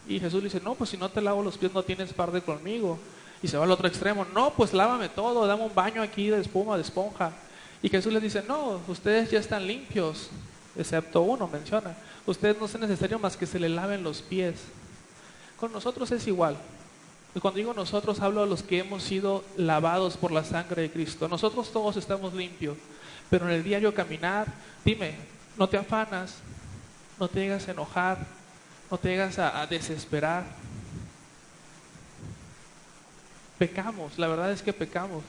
Y Jesús le dice, no, pues si no te lavo los pies no tienes parte conmigo. Y se va al otro extremo, no, pues lávame todo, dame un baño aquí de espuma, de esponja. Y Jesús les dice, no, ustedes ya están limpios, excepto uno, menciona. Ustedes no es necesario más que se le laven los pies. Con nosotros es igual. Y cuando digo nosotros, hablo de los que hemos sido lavados por la sangre de Cristo. Nosotros todos estamos limpios, pero en el diario caminar, dime, no te afanas, no te llegas a enojar, no te llegas a desesperar. Pecamos, la verdad es que pecamos,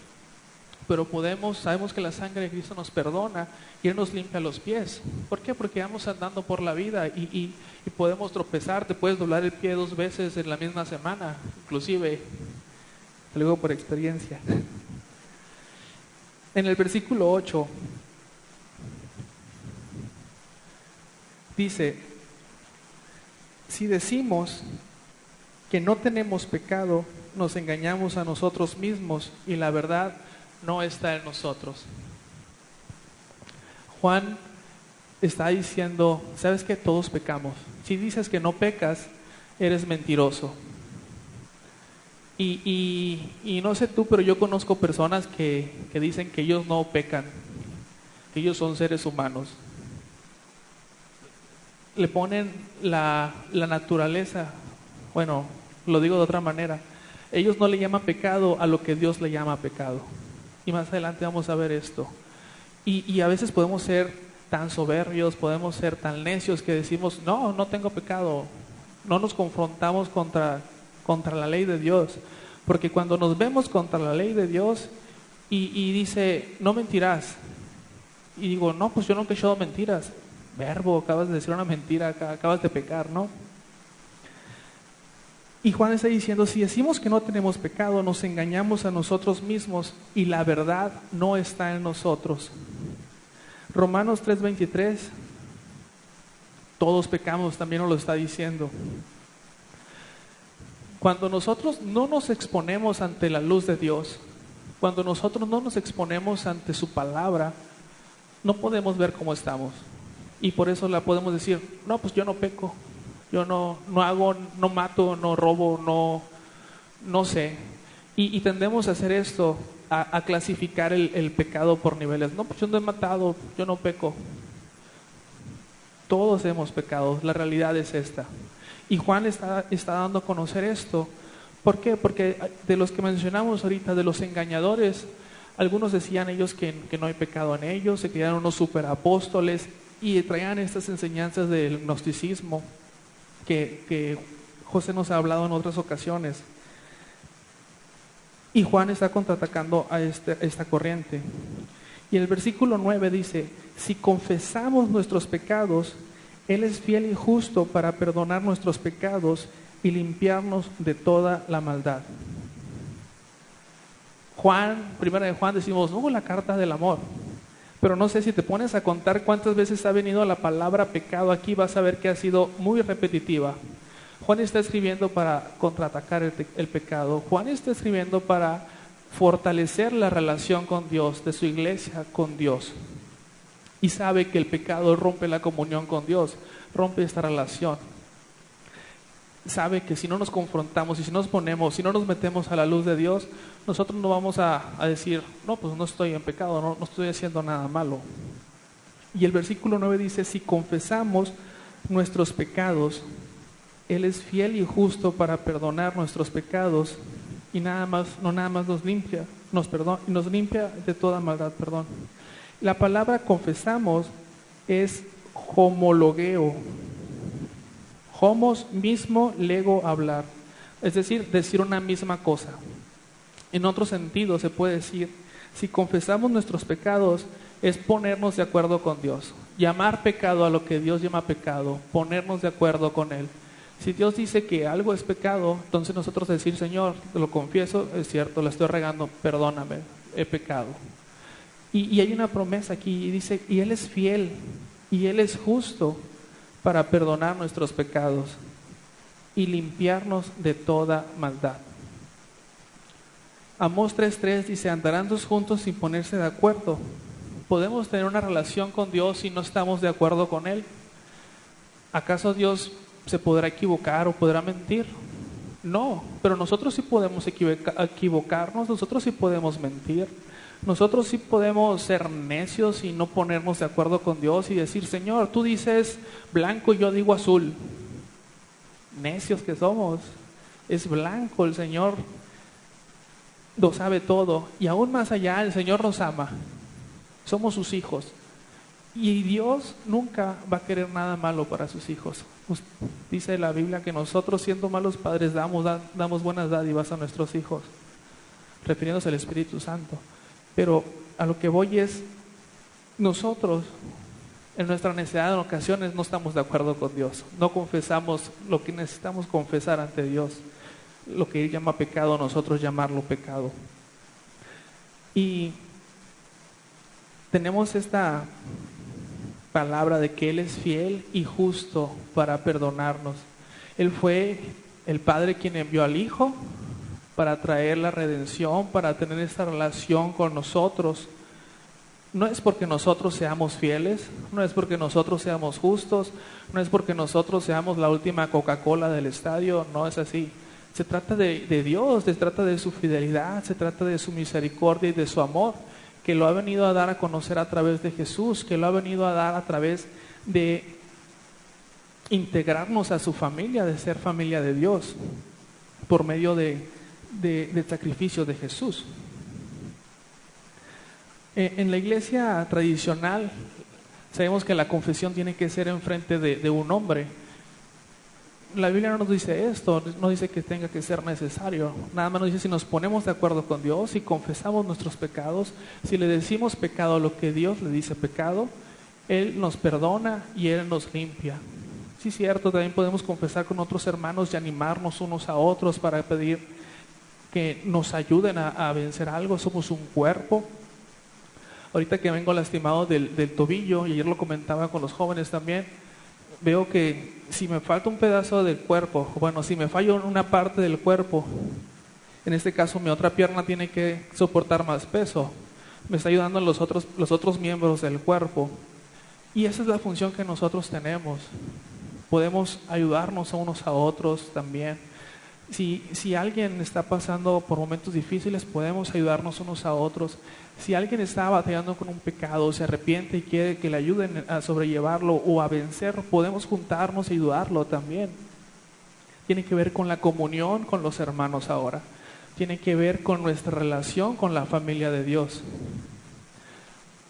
pero sabemos que la sangre de Cristo nos perdona y Él nos limpia los pies. ¿Por qué? Porque vamos andando por la vida y podemos tropezar, te puedes doblar el pie 2 veces en la misma semana, inclusive, te lo digo por experiencia. En el versículo 8 dice, si decimos que no tenemos pecado, nos engañamos a nosotros mismos y la verdad no está en nosotros. Juan está diciendo, ¿sabes que todos pecamos? Si dices que no pecas, eres mentiroso. Y no sé tú, pero yo conozco personas que dicen que ellos no pecan, que ellos son seres humanos. Le ponen la naturaleza, bueno, lo digo de otra manera, ellos no le llaman pecado a lo que Dios le llama pecado. Y más adelante vamos a ver esto. Y a veces podemos ser tan soberbios, podemos ser tan necios que decimos, no, no tengo pecado. No nos confrontamos contra la ley de Dios. Porque cuando nos vemos contra la ley de Dios y dice, no mentirás. Y digo, no, pues yo nunca he echado mentiras. Verbo, acabas de decir una mentira, acabas de pecar, ¿no? Y Juan está diciendo, si decimos que no tenemos pecado, nos engañamos a nosotros mismos y la verdad no está en nosotros. Romanos 3:23, todos pecamos, también nos lo está diciendo. Cuando nosotros no nos exponemos ante la luz de Dios, cuando nosotros no nos exponemos ante su palabra, no podemos ver cómo estamos. Y por eso la podemos decir, no, pues yo no peco. Yo no hago, no mato, no robo, no sé. Y tendemos a hacer esto, a clasificar el pecado por niveles. No, pues yo no he matado, yo no peco. Todos hemos pecado, la realidad es esta. Y Juan está dando a conocer esto. ¿Por qué? Porque de los que mencionamos ahorita, de los engañadores, algunos decían ellos que no hay pecado en ellos, se creían unos superapóstoles y traían estas enseñanzas del gnosticismo que José nos ha hablado en otras ocasiones. Y Juan está contraatacando a esta corriente. Y el versículo 9 dice, si confesamos nuestros pecados, Él es fiel y justo para perdonar nuestros pecados y limpiarnos de toda la maldad. Primera de Juan decimos, la carta del amor. Pero no sé si te pones a contar cuántas veces ha venido la palabra pecado aquí, vas a ver que ha sido muy repetitiva. Juan está escribiendo para contraatacar el pecado. Juan está escribiendo para fortalecer la relación con Dios, de su iglesia con Dios. Y sabe que el pecado rompe la comunión con Dios, rompe esta relación. Sabe que si no nos confrontamos y si no nos metemos a la luz de Dios, nosotros no vamos a decir, no, pues no estoy en pecado, no estoy haciendo nada malo. Y el versículo 9 dice, si confesamos nuestros pecados, Él es fiel y justo para perdonar nuestros pecados y no nada más nos limpia, nos limpia de toda maldad, perdón. La palabra confesamos es homologueo. Homos, mismo, lego, hablar. Es decir una misma cosa. En otro sentido se puede decir, si confesamos nuestros pecados, es ponernos de acuerdo con Dios. Llamar pecado a lo que Dios llama pecado, ponernos de acuerdo con Él. Si Dios dice que algo es pecado, entonces nosotros decir, Señor, te lo confieso, es cierto, la estoy regando, perdóname, he pecado. Y hay una promesa aquí, y dice, y Él es fiel, y Él es justo para perdonar nuestros pecados y limpiarnos de toda maldad. Amós 3:3 dice, andarán dos juntos sin ponerse de acuerdo. ¿Podemos tener una relación con Dios si no estamos de acuerdo con Él? ¿Acaso Dios se podrá equivocar o podrá mentir? No, pero nosotros sí podemos equivocarnos, nosotros sí podemos mentir, nosotros sí podemos ser necios y no ponernos de acuerdo con Dios y decir, Señor, tú dices blanco y yo digo azul. Necios que somos, es blanco, el Señor lo sabe todo y aún más allá el Señor nos ama, somos sus hijos. Y Dios nunca va a querer nada malo para sus hijos. Dice la Biblia que nosotros, siendo malos padres, damos buenas dádivas a nuestros hijos, refiriéndose al Espíritu Santo. Pero a lo que voy es, nosotros, en nuestra necesidad en ocasiones, no estamos de acuerdo con Dios. No confesamos lo que necesitamos confesar ante Dios. Lo que Él llama pecado, nosotros llamarlo pecado. Y tenemos esta palabra de que Él es fiel y justo para perdonarnos. Él fue el Padre quien envió al Hijo para traer la redención, para tener esta relación con nosotros. No es porque nosotros seamos fieles, no es porque nosotros seamos justos, no es porque nosotros seamos la última Coca-Cola del estadio, no es así. Se trata de Dios, se trata de su fidelidad, se trata de su misericordia y de su amor, que lo ha venido a dar a conocer a través de Jesús, que lo ha venido a dar a través de integrarnos a su familia, de ser familia de Dios, por medio del sacrificio de Jesús. En la iglesia tradicional, sabemos que la confesión tiene que ser en frente de un hombre. La Biblia no nos dice esto, no dice que tenga que ser necesario. Nada más nos dice si nos ponemos de acuerdo con Dios, si confesamos nuestros pecados, si le decimos pecado a lo que Dios le dice pecado, Él nos perdona y Él nos limpia. Sí, cierto, también podemos confesar con otros hermanos y animarnos unos a otros para pedir que nos ayuden a vencer algo. Somos un cuerpo. Ahorita que vengo lastimado del tobillo, y ayer lo comentaba con los jóvenes también, veo que si me falta un pedazo del cuerpo, bueno, si me fallo en una parte del cuerpo, en este caso mi otra pierna tiene que soportar más peso, me está ayudando los otros miembros del cuerpo, y esa es la función que nosotros tenemos. Podemos ayudarnos a unos a otros también. Si alguien está pasando por momentos difíciles, podemos ayudarnos unos a otros. Si alguien está batallando con un pecado, se arrepiente y quiere que le ayuden a sobrellevarlo o a vencerlo, podemos juntarnos y ayudarlo también. Tiene que ver con la comunión con los hermanos ahora. Tiene que ver con nuestra relación con la familia de Dios.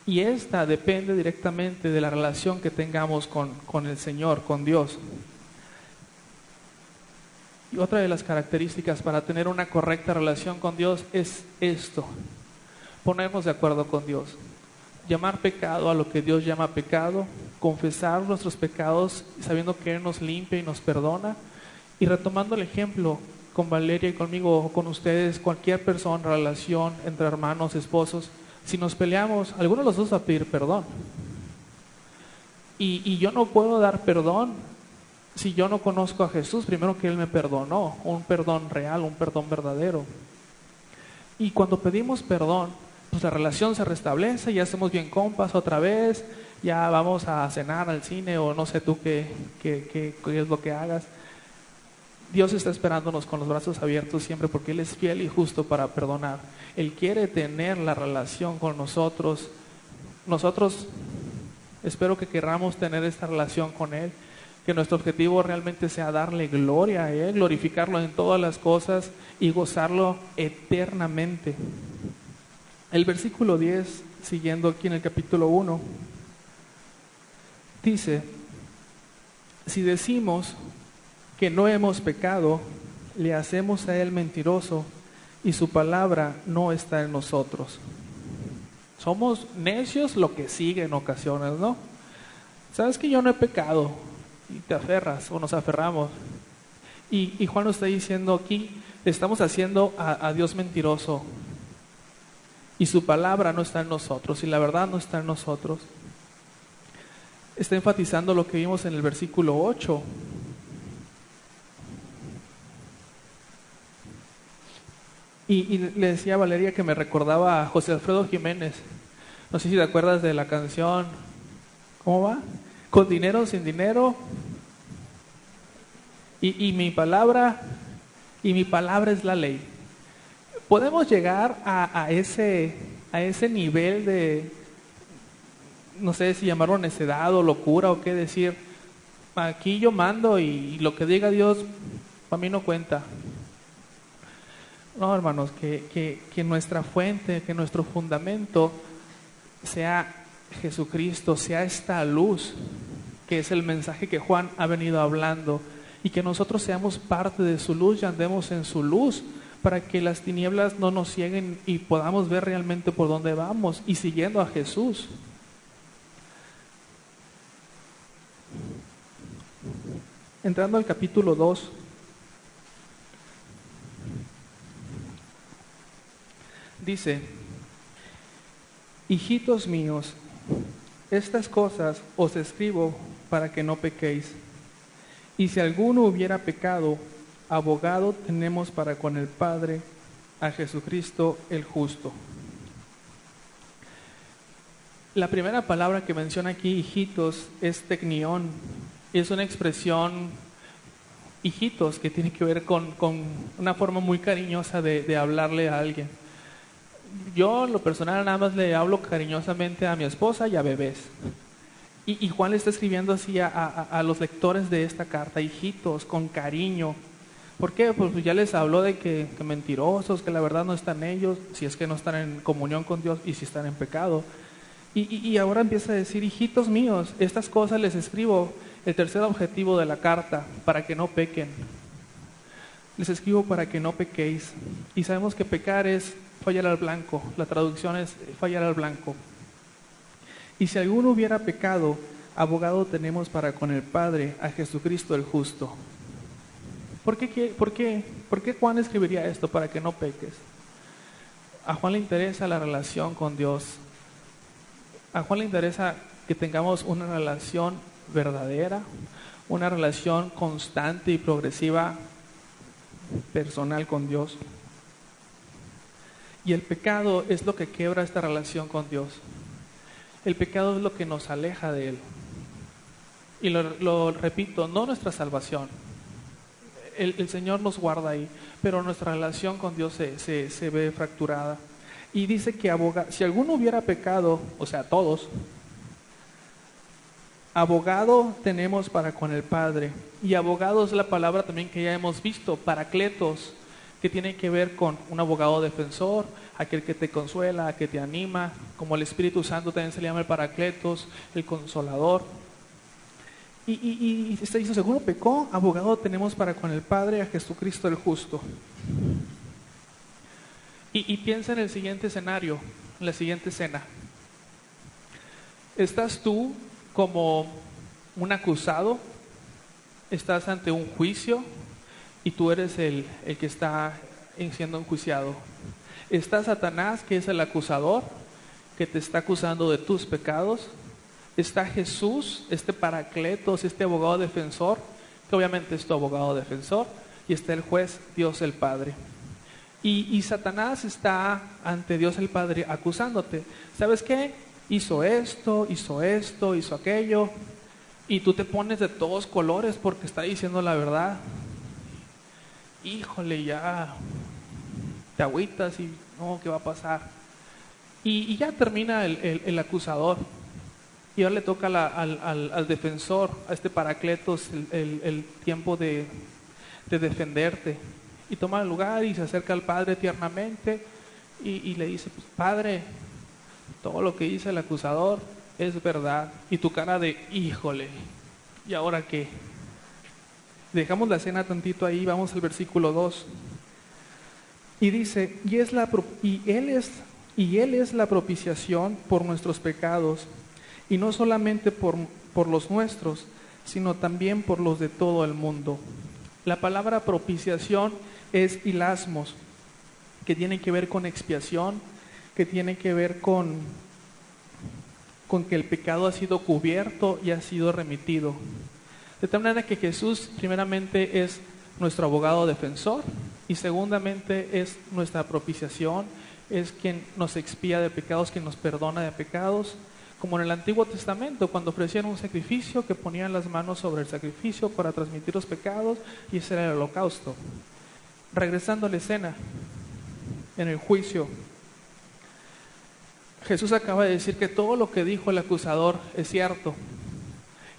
Y esta depende directamente de la relación que tengamos con el Señor, con Dios. Y otra de las características para tener una correcta relación con Dios es esto: ponernos de acuerdo con Dios, llamar pecado a lo que Dios llama pecado, confesar nuestros pecados sabiendo que Él nos limpia y nos perdona. Y retomando el ejemplo con Valeria y conmigo o con ustedes, cualquier persona, relación entre hermanos, esposos, si nos peleamos, alguno de los dos va a pedir perdón. Y yo no puedo dar perdón si yo no conozco a Jesús, primero que Él me perdonó, un perdón real, un perdón verdadero. Y cuando pedimos perdón, pues la relación se restablece, ya hacemos bien compas otra vez, ya vamos a cenar al cine o no sé tú qué es lo que hagas. Dios está esperándonos con los brazos abiertos siempre porque Él es fiel y justo para perdonar. Él quiere tener la relación con nosotros. Nosotros espero que queramos tener esta relación con Él, que nuestro objetivo realmente sea darle gloria a Él, glorificarlo en todas las cosas y gozarlo eternamente. El versículo 10, siguiendo aquí en el capítulo 1, dice: si decimos que no hemos pecado, le hacemos a Él mentiroso y su palabra no está en nosotros. Somos necios, lo que sigue en ocasiones, ¿no? Sabes que yo no he pecado y te aferras o nos aferramos. Y Juan nos está diciendo aquí, estamos haciendo a Dios mentiroso y su palabra no está en nosotros y la verdad no está en nosotros. Está enfatizando lo que vimos en el versículo 8. Y le decía a Valeria que me recordaba a José Alfredo Jiménez. No sé si te acuerdas de la canción, ¿cómo va? Con dinero, sin dinero, y mi palabra es la ley. Podemos llegar a ese nivel de, no sé si llamarlo necedad o locura o qué decir, aquí yo mando y lo que diga Dios para mí no cuenta. No, hermanos, que nuestra fuente, que nuestro fundamento sea Jesucristo, sea esta luz, que es el mensaje que Juan ha venido hablando, y que nosotros seamos parte de su luz y andemos en su luz, para que las tinieblas no nos cieguen y podamos ver realmente por dónde vamos y siguiendo a Jesús. Entrando al capítulo 2, dice: hijitos míos, estas cosas os escribo para que no pequéis. Y si alguno hubiera pecado, abogado tenemos para con el Padre, a Jesucristo el justo. La primera palabra que menciona aquí, hijitos, es tecnión. Es una expresión, hijitos, que tiene que ver con una forma muy cariñosa de hablarle a alguien. Yo, en lo personal, nada más le hablo cariñosamente a mi esposa y a bebés. Y Juan le está escribiendo así a los lectores de esta carta, hijitos, con cariño. ¿Por qué? Pues ya les habló de que mentirosos, que la verdad no están ellos, si es que no están en comunión con Dios y si están en pecado. Y ahora empieza a decir, hijitos míos, estas cosas les escribo, el tercer objetivo de la carta, para que no pequen. Les escribo para que no pequéis. Y sabemos que pecar es fallar al blanco, la traducción es fallar al blanco. Y si alguno hubiera pecado, abogado tenemos para con el Padre, a Jesucristo el justo. ¿Por qué Juan escribiría esto? Para que no peques. A Juan le interesa la relación con Dios. A Juan le interesa que tengamos una relación verdadera, una relación constante y progresiva, personal con Dios. Y el pecado es lo que quiebra esta relación con Dios. El pecado es lo que nos aleja de Él. Y lo repito, no nuestra salvación. El Señor nos guarda ahí, pero nuestra relación con Dios se ve fracturada. Y dice que si alguno hubiera pecado, o sea, todos, abogado tenemos para con el Padre. Y abogado es la palabra también que ya hemos visto, paracletos, que tiene que ver con un abogado defensor, aquel que te consuela, que te anima, como el Espíritu Santo también se le llama el paracletos, el consolador. Y está diciendo, según pecó, abogado tenemos para con el Padre, a Jesucristo el justo. Y piensa en el siguiente escenario, en la siguiente escena. ¿Estás tú como un acusado? ¿Estás ante un juicio? Y tú eres el que está siendo enjuiciado. Está Satanás, que es el acusador, que te está acusando de tus pecados. Está Jesús, este paracletos, este abogado defensor, que obviamente es tu abogado defensor. Y está el juez, Dios el Padre. Y Satanás está ante Dios el Padre acusándote. ¿Sabes qué? Hizo esto, hizo aquello. Y tú te pones de todos colores porque está diciendo la verdad. Híjole, ya te agüitas y no, ¿qué va a pasar? Y ya termina el acusador. Y ahora le toca al defensor, a este paracletos, el tiempo de defenderte. Y toma el lugar y se acerca al Padre tiernamente y le dice, pues, Padre, todo lo que dice el acusador es verdad. Y tu cara de, híjole, ¿y ahora qué? Dejamos la escena tantito ahí, vamos al versículo 2. Y dice, Él es la propiciación por nuestros pecados, y no solamente por los nuestros, sino también por los de todo el mundo. La palabra propiciación es hilasmos, que tiene que ver con expiación, que tiene que ver con que el pecado ha sido cubierto y ha sido remitido. De tal manera que Jesús primeramente es nuestro abogado defensor, Y segundamente es nuestra propiciación, es quien nos expía de pecados, quien nos perdona de pecados. Como en el Antiguo Testamento, cuando ofrecían un sacrificio, que ponían las manos sobre el sacrificio para transmitir los pecados, y ese era el holocausto. Regresando a la escena, en el juicio, Jesús acaba de decir que todo lo que dijo el acusador es cierto.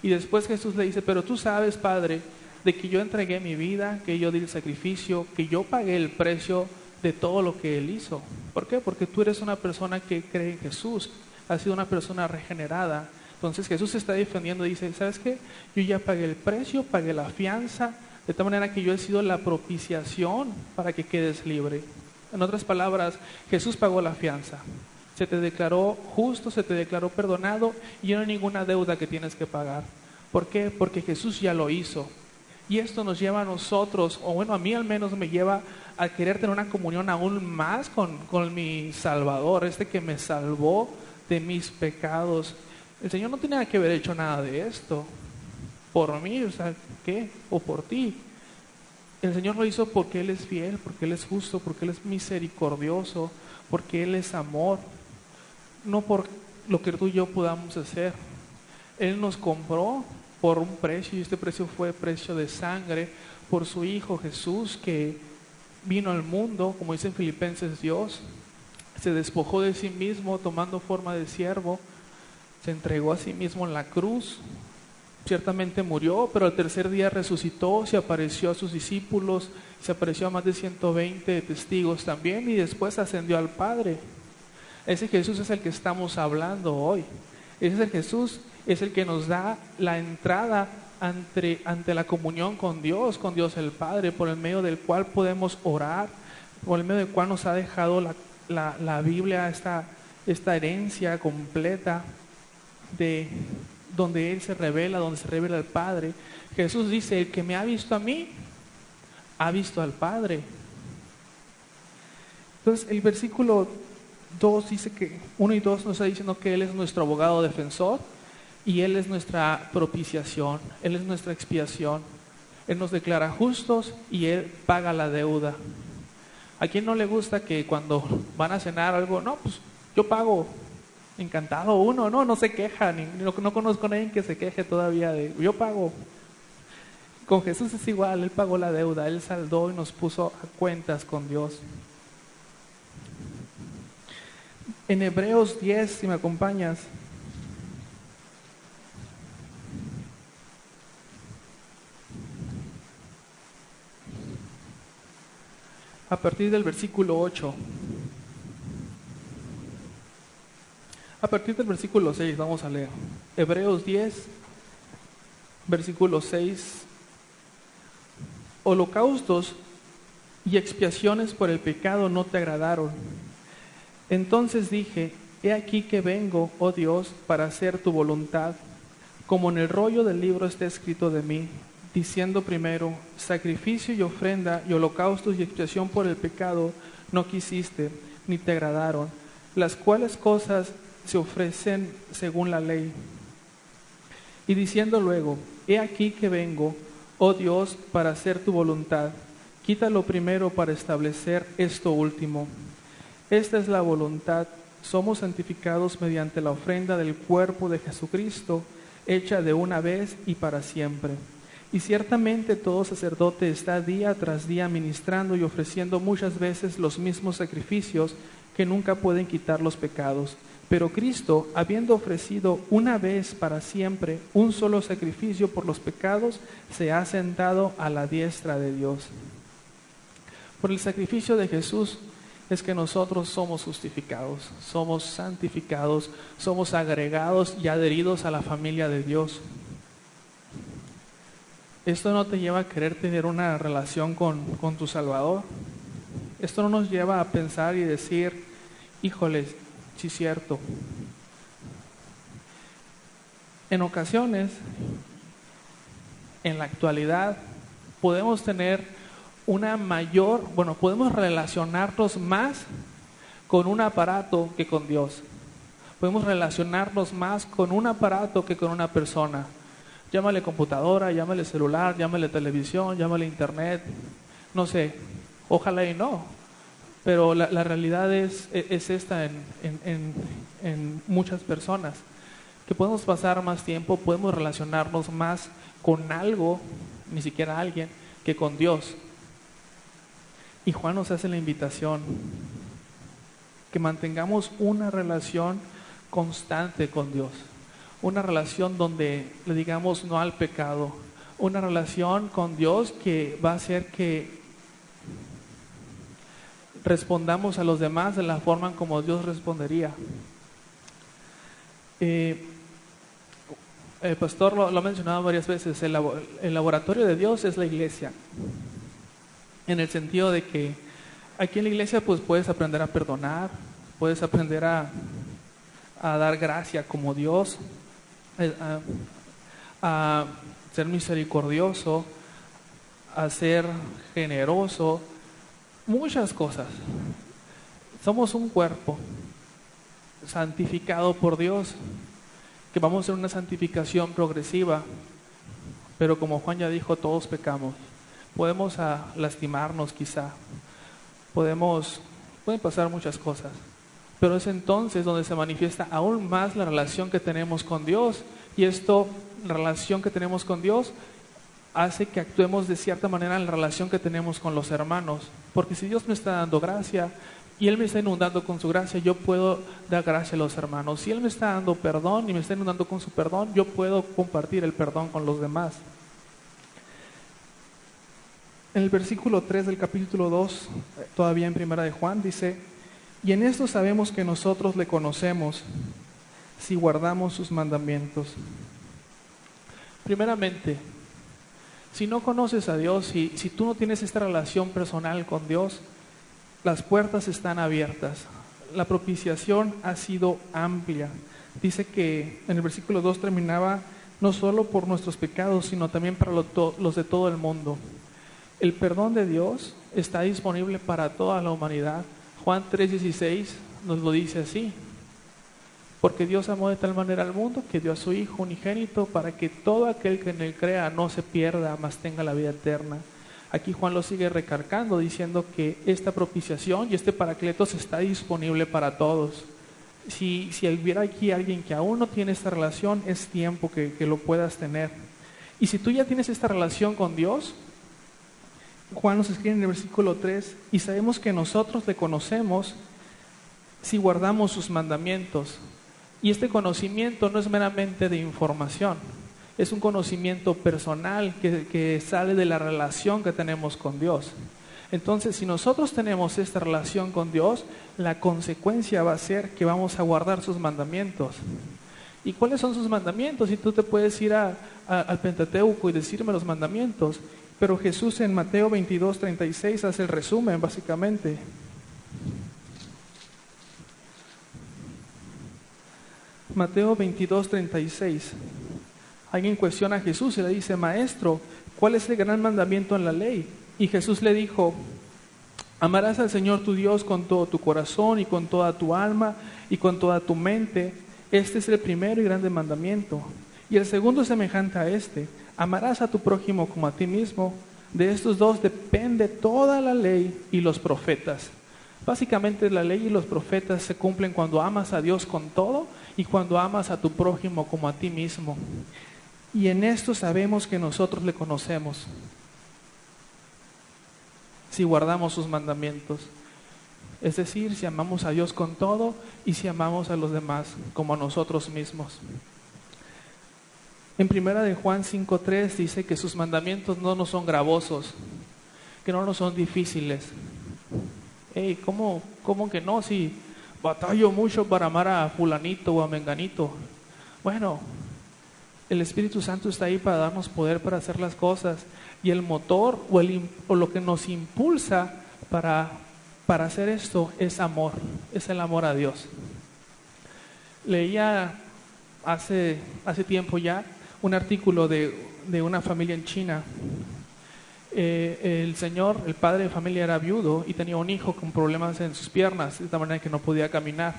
Y después Jesús le dice, pero tú sabes, Padre, de que yo entregué mi vida, que yo di el sacrificio, que yo pagué el precio de todo lo que Él hizo. ¿Por qué? Porque tú eres una persona que cree en Jesús, has sido una persona regenerada. Entonces Jesús se está defendiendo y dice, ¿sabes qué? Yo ya pagué el precio, pagué la fianza, de tal manera que yo he sido la propiciación para que quedes libre. En otras palabras, Jesús pagó la fianza. Se te declaró justo, se te declaró perdonado y no hay ninguna deuda que tienes que pagar. ¿Por qué? Porque Jesús ya lo hizo. Y esto nos lleva a nosotros, o bueno, a mí al menos me lleva a querer tener una comunión aún más con mi Salvador, que me salvó de mis pecados. El Señor no tenía que haber hecho nada de esto por mí, o sea, ¿qué? O por ti. El Señor lo hizo porque Él es fiel, porque Él es justo, porque Él es misericordioso, porque Él es amor. No por lo que tú y yo podamos hacer. Él nos compró por un precio, y este precio fue precio de sangre, por su Hijo Jesús, que vino al mundo, como dice en Filipenses, Dios se despojó de sí mismo, tomando forma de siervo, se entregó a sí mismo en la cruz, ciertamente murió, pero al tercer día resucitó, se apareció a sus discípulos, se apareció a más de 120 testigos también, y después ascendió al Padre. Ese Jesús es el que estamos hablando hoy. Ese es el Jesús, es el que nos da la entrada ante la comunión con Dios el Padre, por el medio del cual podemos orar, por el medio del cual nos ha dejado la Biblia, esta herencia completa de donde Él se revela, donde se revela el Padre. Jesús dice, el que me ha visto a mí, ha visto al Padre. Entonces el versículo 2 dice que 1 y 2 nos está diciendo que Él es nuestro abogado defensor y Él es nuestra propiciación, Él es nuestra expiación. Él nos declara justos y Él paga la deuda. ¿A quién no le gusta que cuando van a cenar algo, no, pues yo pago? Encantado uno, no se queja, no conozco a nadie que se queje todavía de yo pago. Con Jesús es igual, Él pagó la deuda, Él saldó y nos puso a cuentas con Dios. En Hebreos 10, si me acompañas. A partir del versículo 8. A partir del versículo 6 vamos a leer. Hebreos 10, versículo 6. Holocaustos y expiaciones por el pecado no te agradaron. Entonces dije, he aquí que vengo, oh Dios, para hacer tu voluntad. Como en el rollo del libro está escrito de mí, diciendo primero, sacrificio y ofrenda y holocaustos y expiación por el pecado no quisiste, ni te agradaron, las cuales cosas se ofrecen según la ley. Y diciendo luego, he aquí que vengo, oh Dios, para hacer tu voluntad. Quítalo primero para establecer esto último. Esta es la voluntad, somos santificados mediante la ofrenda del cuerpo de Jesucristo, hecha de una vez y para siempre. Y ciertamente todo sacerdote está día tras día ministrando y ofreciendo muchas veces los mismos sacrificios que nunca pueden quitar los pecados. Pero Cristo, habiendo ofrecido una vez para siempre un solo sacrificio por los pecados, se ha sentado a la diestra de Dios. Por el sacrificio de Jesús es que nosotros somos justificados, somos santificados, somos agregados y adheridos a la familia de Dios. Esto no te lleva a querer tener una relación con tu Salvador. Esto no nos lleva a pensar y decir, híjoles, sí es cierto. En ocasiones, en la actualidad, podemos tener podemos relacionarnos más con un aparato que con Dios. Podemos relacionarnos más con un aparato que con una persona. Llámale computadora, llámale celular, llámale televisión, llámale internet, no sé, Ojalá y no. Pero la realidad es esta en muchas personas, que podemos pasar más tiempo, podemos relacionarnos más con algo, ni siquiera alguien, que con Dios. Y Juan nos hace la invitación que mantengamos una relación constante con Dios, una relación donde le digamos no al pecado, una relación con Dios que va a hacer que respondamos a los demás de la forma en como Dios respondería. El pastor lo ha mencionado varias veces, el laboratorio de Dios es la iglesia, en el sentido de que aquí en la iglesia pues puedes aprender a perdonar, puedes aprender a dar gracia como Dios, a ser misericordioso, a ser generoso, muchas cosas. Somos un cuerpo santificado por Dios, que vamos a hacer una santificación progresiva, pero como Juan ya dijo, todos pecamos. Podemos lastimarnos quizá, pueden pasar muchas cosas, pero es entonces donde se manifiesta aún más la relación que tenemos con Dios, y la relación que tenemos con Dios hace que actuemos de cierta manera en la relación que tenemos con los hermanos, porque si Dios me está dando gracia y Él me está inundando con su gracia, yo puedo dar gracia a los hermanos. Si Él me está dando perdón y me está inundando con su perdón, yo puedo compartir el perdón con los demás. En el versículo 3 del capítulo 2, todavía en primera de Juan, dice: y en esto sabemos que nosotros le conocemos, si guardamos sus mandamientos. Primeramente, si no conoces a Dios, si tú no tienes esta relación personal con Dios, las puertas están abiertas. La propiciación ha sido amplia. Dice que en el versículo 2 terminaba: no solo por nuestros pecados, sino también para los de todo el mundo. El perdón de Dios está disponible para toda la humanidad. Juan 3:16 nos lo dice así: porque Dios amó de tal manera al mundo que dio a su Hijo unigénito para que todo aquel que en él crea no se pierda, mas tenga la vida eterna. Aquí Juan lo sigue recalcando, diciendo que esta propiciación y este paracletos está disponible para todos. Si hubiera aquí alguien que aún no tiene esta relación, es tiempo que lo puedas tener. Y si tú ya tienes esta relación con Dios, Juan nos escribe en el versículo 3: y sabemos que nosotros le conocemos si guardamos sus mandamientos. Y este conocimiento no es meramente de información, es un conocimiento personal que sale de la relación que tenemos con Dios. Entonces, si nosotros tenemos esta relación con Dios, la consecuencia va a ser que vamos a guardar sus mandamientos. ¿Y cuáles son sus mandamientos? Y tú te puedes ir al Pentateuco y decirme los mandamientos, pero Jesús en Mateo 22:36 hace el resumen básicamente. Mateo 22:36. Alguien cuestiona a Jesús y le dice: Maestro, ¿cuál es el gran mandamiento en la ley? Y Jesús le dijo: amarás al Señor tu Dios con todo tu corazón y con toda tu alma y con toda tu mente. Este es el primero y grande mandamiento. Y el segundo es semejante a este: amarás a tu prójimo como a ti mismo. De estos dos depende toda la ley y los profetas. Básicamente la ley y los profetas se cumplen cuando amas a Dios con todo y cuando amas a tu prójimo como a ti mismo. Y en esto sabemos que nosotros le conocemos, si guardamos sus mandamientos. Es decir, si amamos a Dios con todo y si amamos a los demás como a nosotros mismos. En primera de Juan 5:3 dice que sus mandamientos no nos son gravosos, que no nos son difíciles. ¿Cómo que no? Si batallo mucho para amar a fulanito o a menganito. Bueno, el Espíritu Santo está ahí para darnos poder para hacer las cosas, y el motor o lo que nos impulsa para hacer esto es amor, es el amor a Dios. Leía hace tiempo ya un artículo de una familia en China. El padre de familia era viudo y tenía un hijo con problemas en sus piernas, de tal manera que no podía caminar.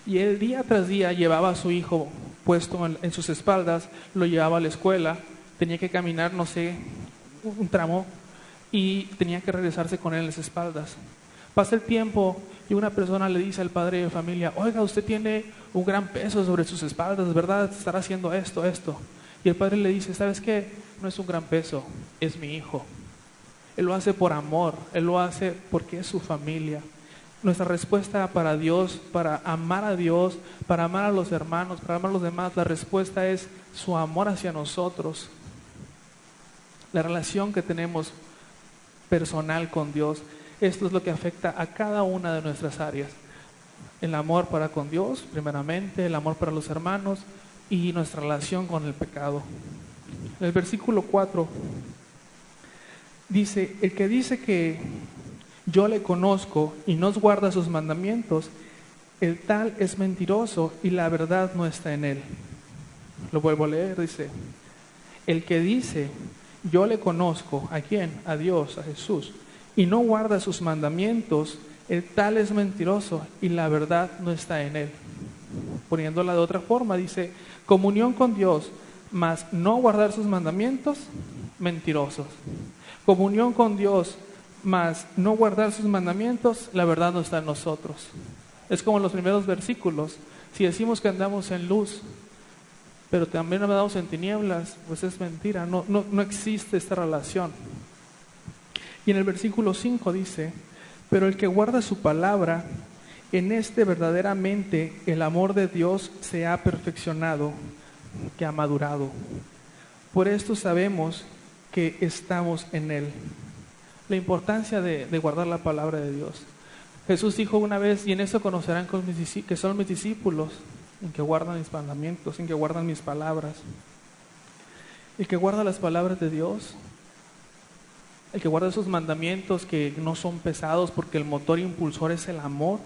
Y él día tras día llevaba a su hijo puesto en sus espaldas, lo llevaba a la escuela, tenía que caminar, no sé, un tramo, y tenía que regresarse con él en las espaldas. Pasa el tiempo y una persona le dice al padre de familia: oiga, usted tiene un gran peso sobre sus espaldas, ¿verdad? Estará haciendo esto. Y el padre le dice: ¿sabes qué? No es un gran peso, es mi hijo. Él lo hace por amor, él lo hace porque es su familia. Nuestra respuesta para Dios, para amar a Dios, para amar a los hermanos, para amar a los demás, la respuesta es su amor hacia nosotros. La relación que tenemos personal con Dios. Esto es lo que afecta a cada una de nuestras áreas. El amor para con Dios, primeramente, el amor para los hermanos y nuestra relación con el pecado. En el versículo 4 dice: el que dice que yo le conozco y no guarda sus mandamientos, el tal es mentiroso y la verdad no está en él. Lo vuelvo a leer, dice: el que dice yo le conozco, ¿a quién? A Dios, a Jesús, y no guarda sus mandamientos, el tal es mentiroso y la verdad no está en él. Poniéndola de otra forma, dice: comunión con Dios, mas no guardar sus mandamientos, mentirosos. Comunión con Dios, mas no guardar sus mandamientos, la verdad no está en nosotros. Es como en los primeros versículos: si decimos que andamos en luz, pero también andamos en tinieblas, pues es mentira, no existe esta relación. Y en el versículo 5 dice: pero el que guarda su palabra, en este verdaderamente el amor de Dios se ha perfeccionado, que ha madurado. Por esto sabemos que estamos en Él. La importancia de guardar la palabra de Dios. Jesús dijo una vez: y en eso conocerán que son mis discípulos, en que guardan mis mandamientos, en que guardan mis palabras. El que guarda las palabras de Dios, el que guarda esos mandamientos que no son pesados porque el motor impulsor es el amor,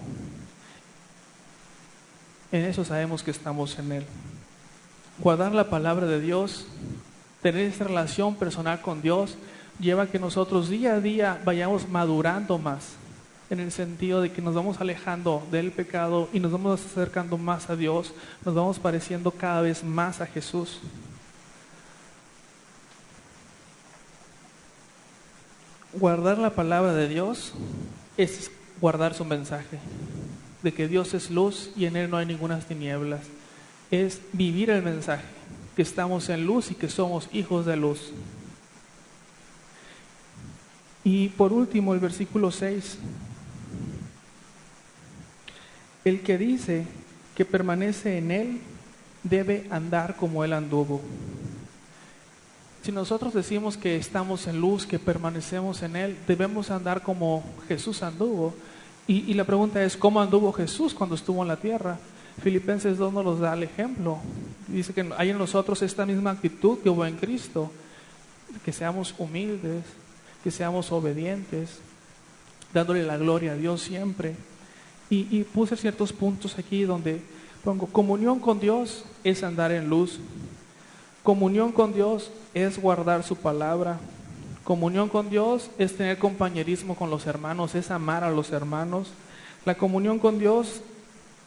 en eso sabemos que estamos en Él. Guardar la palabra de Dios, tener esta relación personal con Dios, lleva a que nosotros día a día vayamos madurando más, en el sentido de que nos vamos alejando del pecado y nos vamos acercando más a Dios, nos vamos pareciendo cada vez más a Jesús. Guardar la palabra de Dios es guardar su mensaje, de que Dios es luz y en Él no hay ninguna tinieblas. Es vivir el mensaje, que estamos en luz y que somos hijos de luz. Y por último, el versículo 6. El que dice que permanece en Él debe andar como Él anduvo. Si nosotros decimos que estamos en luz, que permanecemos en Él, debemos andar como Jesús anduvo. Y la pregunta es: ¿cómo anduvo Jesús cuando estuvo en la tierra? Filipenses 2 nos da el ejemplo. Dice que hay en nosotros esta misma actitud que hubo en Cristo, que seamos humildes, que seamos obedientes, dándole la gloria a Dios siempre. Y puse ciertos puntos aquí donde pongo: comunión con Dios es andar en luz. Comunión con Dios es guardar su palabra. Comunión con Dios es tener compañerismo con los hermanos, es amar a los hermanos. La comunión con Dios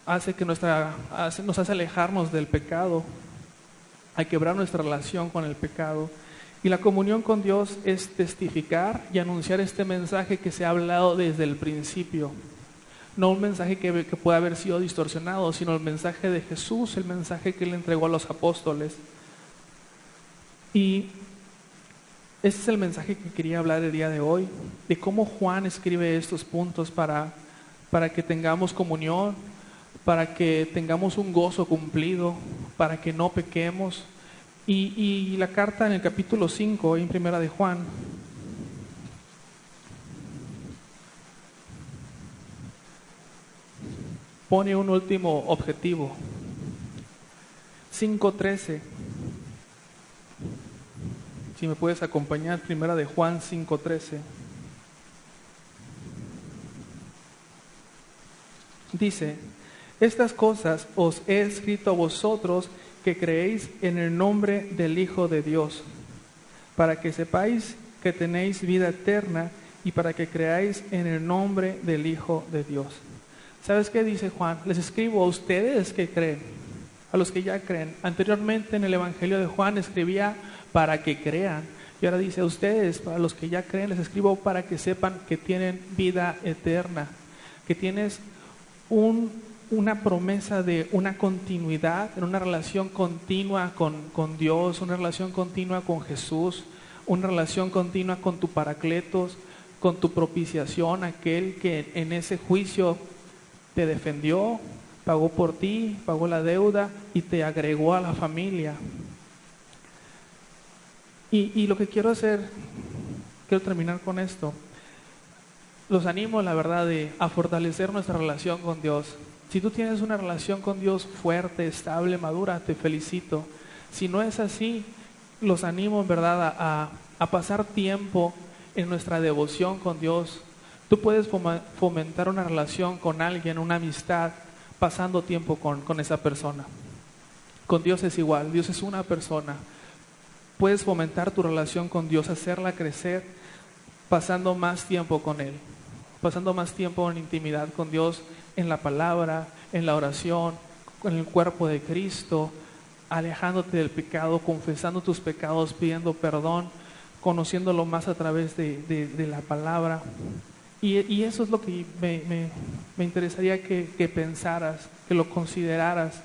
hace que nos hace alejarnos del pecado, a quebrar nuestra relación con el pecado. Y la comunión con Dios es testificar y anunciar este mensaje que se ha hablado desde el principio. No un mensaje que pueda haber sido distorsionado, sino el mensaje de Jesús, el mensaje que Él entregó a los apóstoles. Y este es el mensaje que quería hablar el día de hoy, de cómo Juan escribe estos puntos para que tengamos comunión, para que tengamos un gozo cumplido, para que no pequemos. Y la carta en el capítulo 5, en primera de Juan, pone un último objetivo. 5:13. Si me puedes acompañar, primera de Juan 5:13. Dice: estas cosas os he escrito a vosotros que creéis en el nombre del Hijo de Dios, para que sepáis que tenéis vida eterna y para que creáis en el nombre del Hijo de Dios. ¿Sabes qué dice Juan? Les escribo a ustedes que creen, a los que ya creen. Anteriormente en el Evangelio de Juan escribía para que crean. Y ahora dice: a ustedes, para los que ya creen, les escribo para que sepan que tienen vida eterna, que tienes una promesa de una continuidad, en una relación continua con Dios, una relación continua con Jesús, una relación continua con tu Paracletos, con tu propiciación, aquel que en ese juicio te defendió, pagó por ti, pagó la deuda y te agregó a la familia. Y lo que quiero terminar con esto. Los animo, la verdad, a fortalecer nuestra relación con Dios. Si tú tienes una relación con Dios fuerte, estable, madura, te felicito. Si no es así, los animo en verdad a pasar tiempo en nuestra devoción con Dios. Tú puedes fomentar una relación con alguien, una amistad, pasando tiempo con esa persona. Con Dios es igual, Dios es una persona. Puedes fomentar tu relación con Dios, hacerla crecer, pasando más tiempo con Él, pasando más tiempo en intimidad con Dios, en la palabra, en la oración, con el cuerpo de Cristo, alejándote del pecado, confesando tus pecados, pidiendo perdón, conociéndolo más a través de la palabra. Y eso es lo que me interesaría que pensaras, que lo consideraras.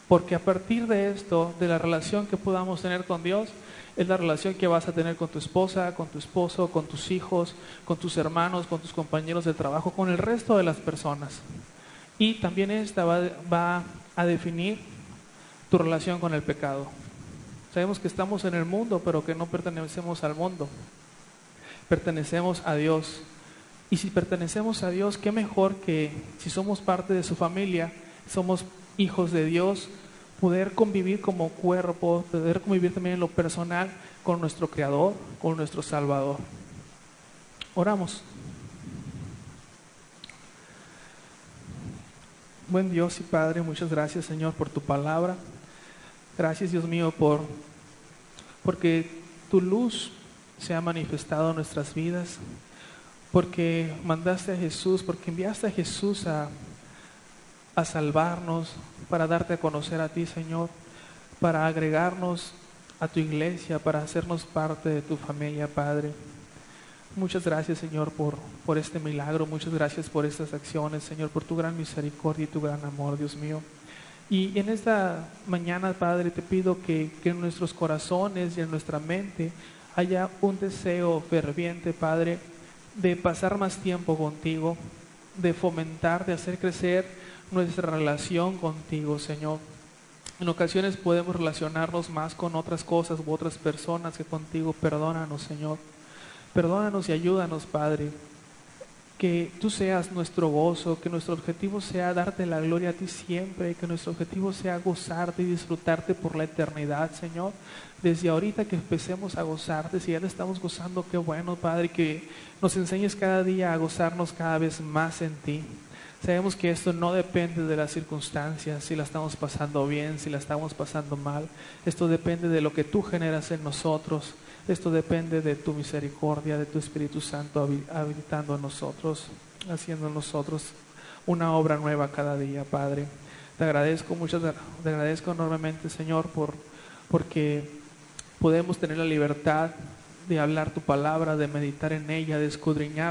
Porque a partir de esto, de la relación que podamos tener con Dios, es la relación que vas a tener con tu esposa, con tu esposo, con tus hijos, con tus hermanos, con tus compañeros de trabajo, con el resto de las personas. Y también esta va a definir tu relación con el pecado. Sabemos que estamos en el mundo, pero que no pertenecemos al mundo. Pertenecemos a Dios. Y si pertenecemos a Dios, qué mejor que si somos parte de su familia, somos hijos de Dios, poder convivir como cuerpo, poder convivir también en lo personal con nuestro Creador, con nuestro Salvador. Oramos. Buen Dios y Padre, muchas gracias, Señor, por tu palabra. Gracias, Dios mío, porque tu luz se ha manifestado en nuestras vidas, porque mandaste a Jesús, porque enviaste a Jesús a salvarnos, para darte a conocer a ti, Señor, para agregarnos a tu iglesia, para hacernos parte de tu familia, Padre. Muchas gracias, Señor, por este milagro. Muchas gracias por estas acciones, Señor, por tu gran misericordia y tu gran amor, Dios mío. Y en esta mañana, Padre, te pido que en nuestros corazones y en nuestra mente haya un deseo ferviente, Padre, de pasar más tiempo contigo, de fomentar, de hacer crecer nuestra relación contigo, Señor. En ocasiones podemos relacionarnos más con otras cosas u otras personas que contigo. Perdónanos, Señor. Perdónanos y ayúdanos, Padre. Que tú seas nuestro gozo, que nuestro objetivo sea darte la gloria a ti siempre, que nuestro objetivo sea gozarte y disfrutarte por la eternidad, Señor. Desde ahorita que empecemos a gozarte, si ya le estamos gozando, qué bueno, Padre, que nos enseñes cada día a gozarnos cada vez más en ti. Sabemos que esto no depende de las circunstancias, si la estamos pasando bien, si la estamos pasando mal. Esto depende de lo que tú generas en nosotros. Esto depende de tu misericordia, de tu Espíritu Santo habitando en nosotros, haciendo en nosotros una obra nueva cada día, Padre. Te agradezco enormemente, Señor, porque podemos tener la libertad de hablar tu palabra, de meditar en ella, de escudriñar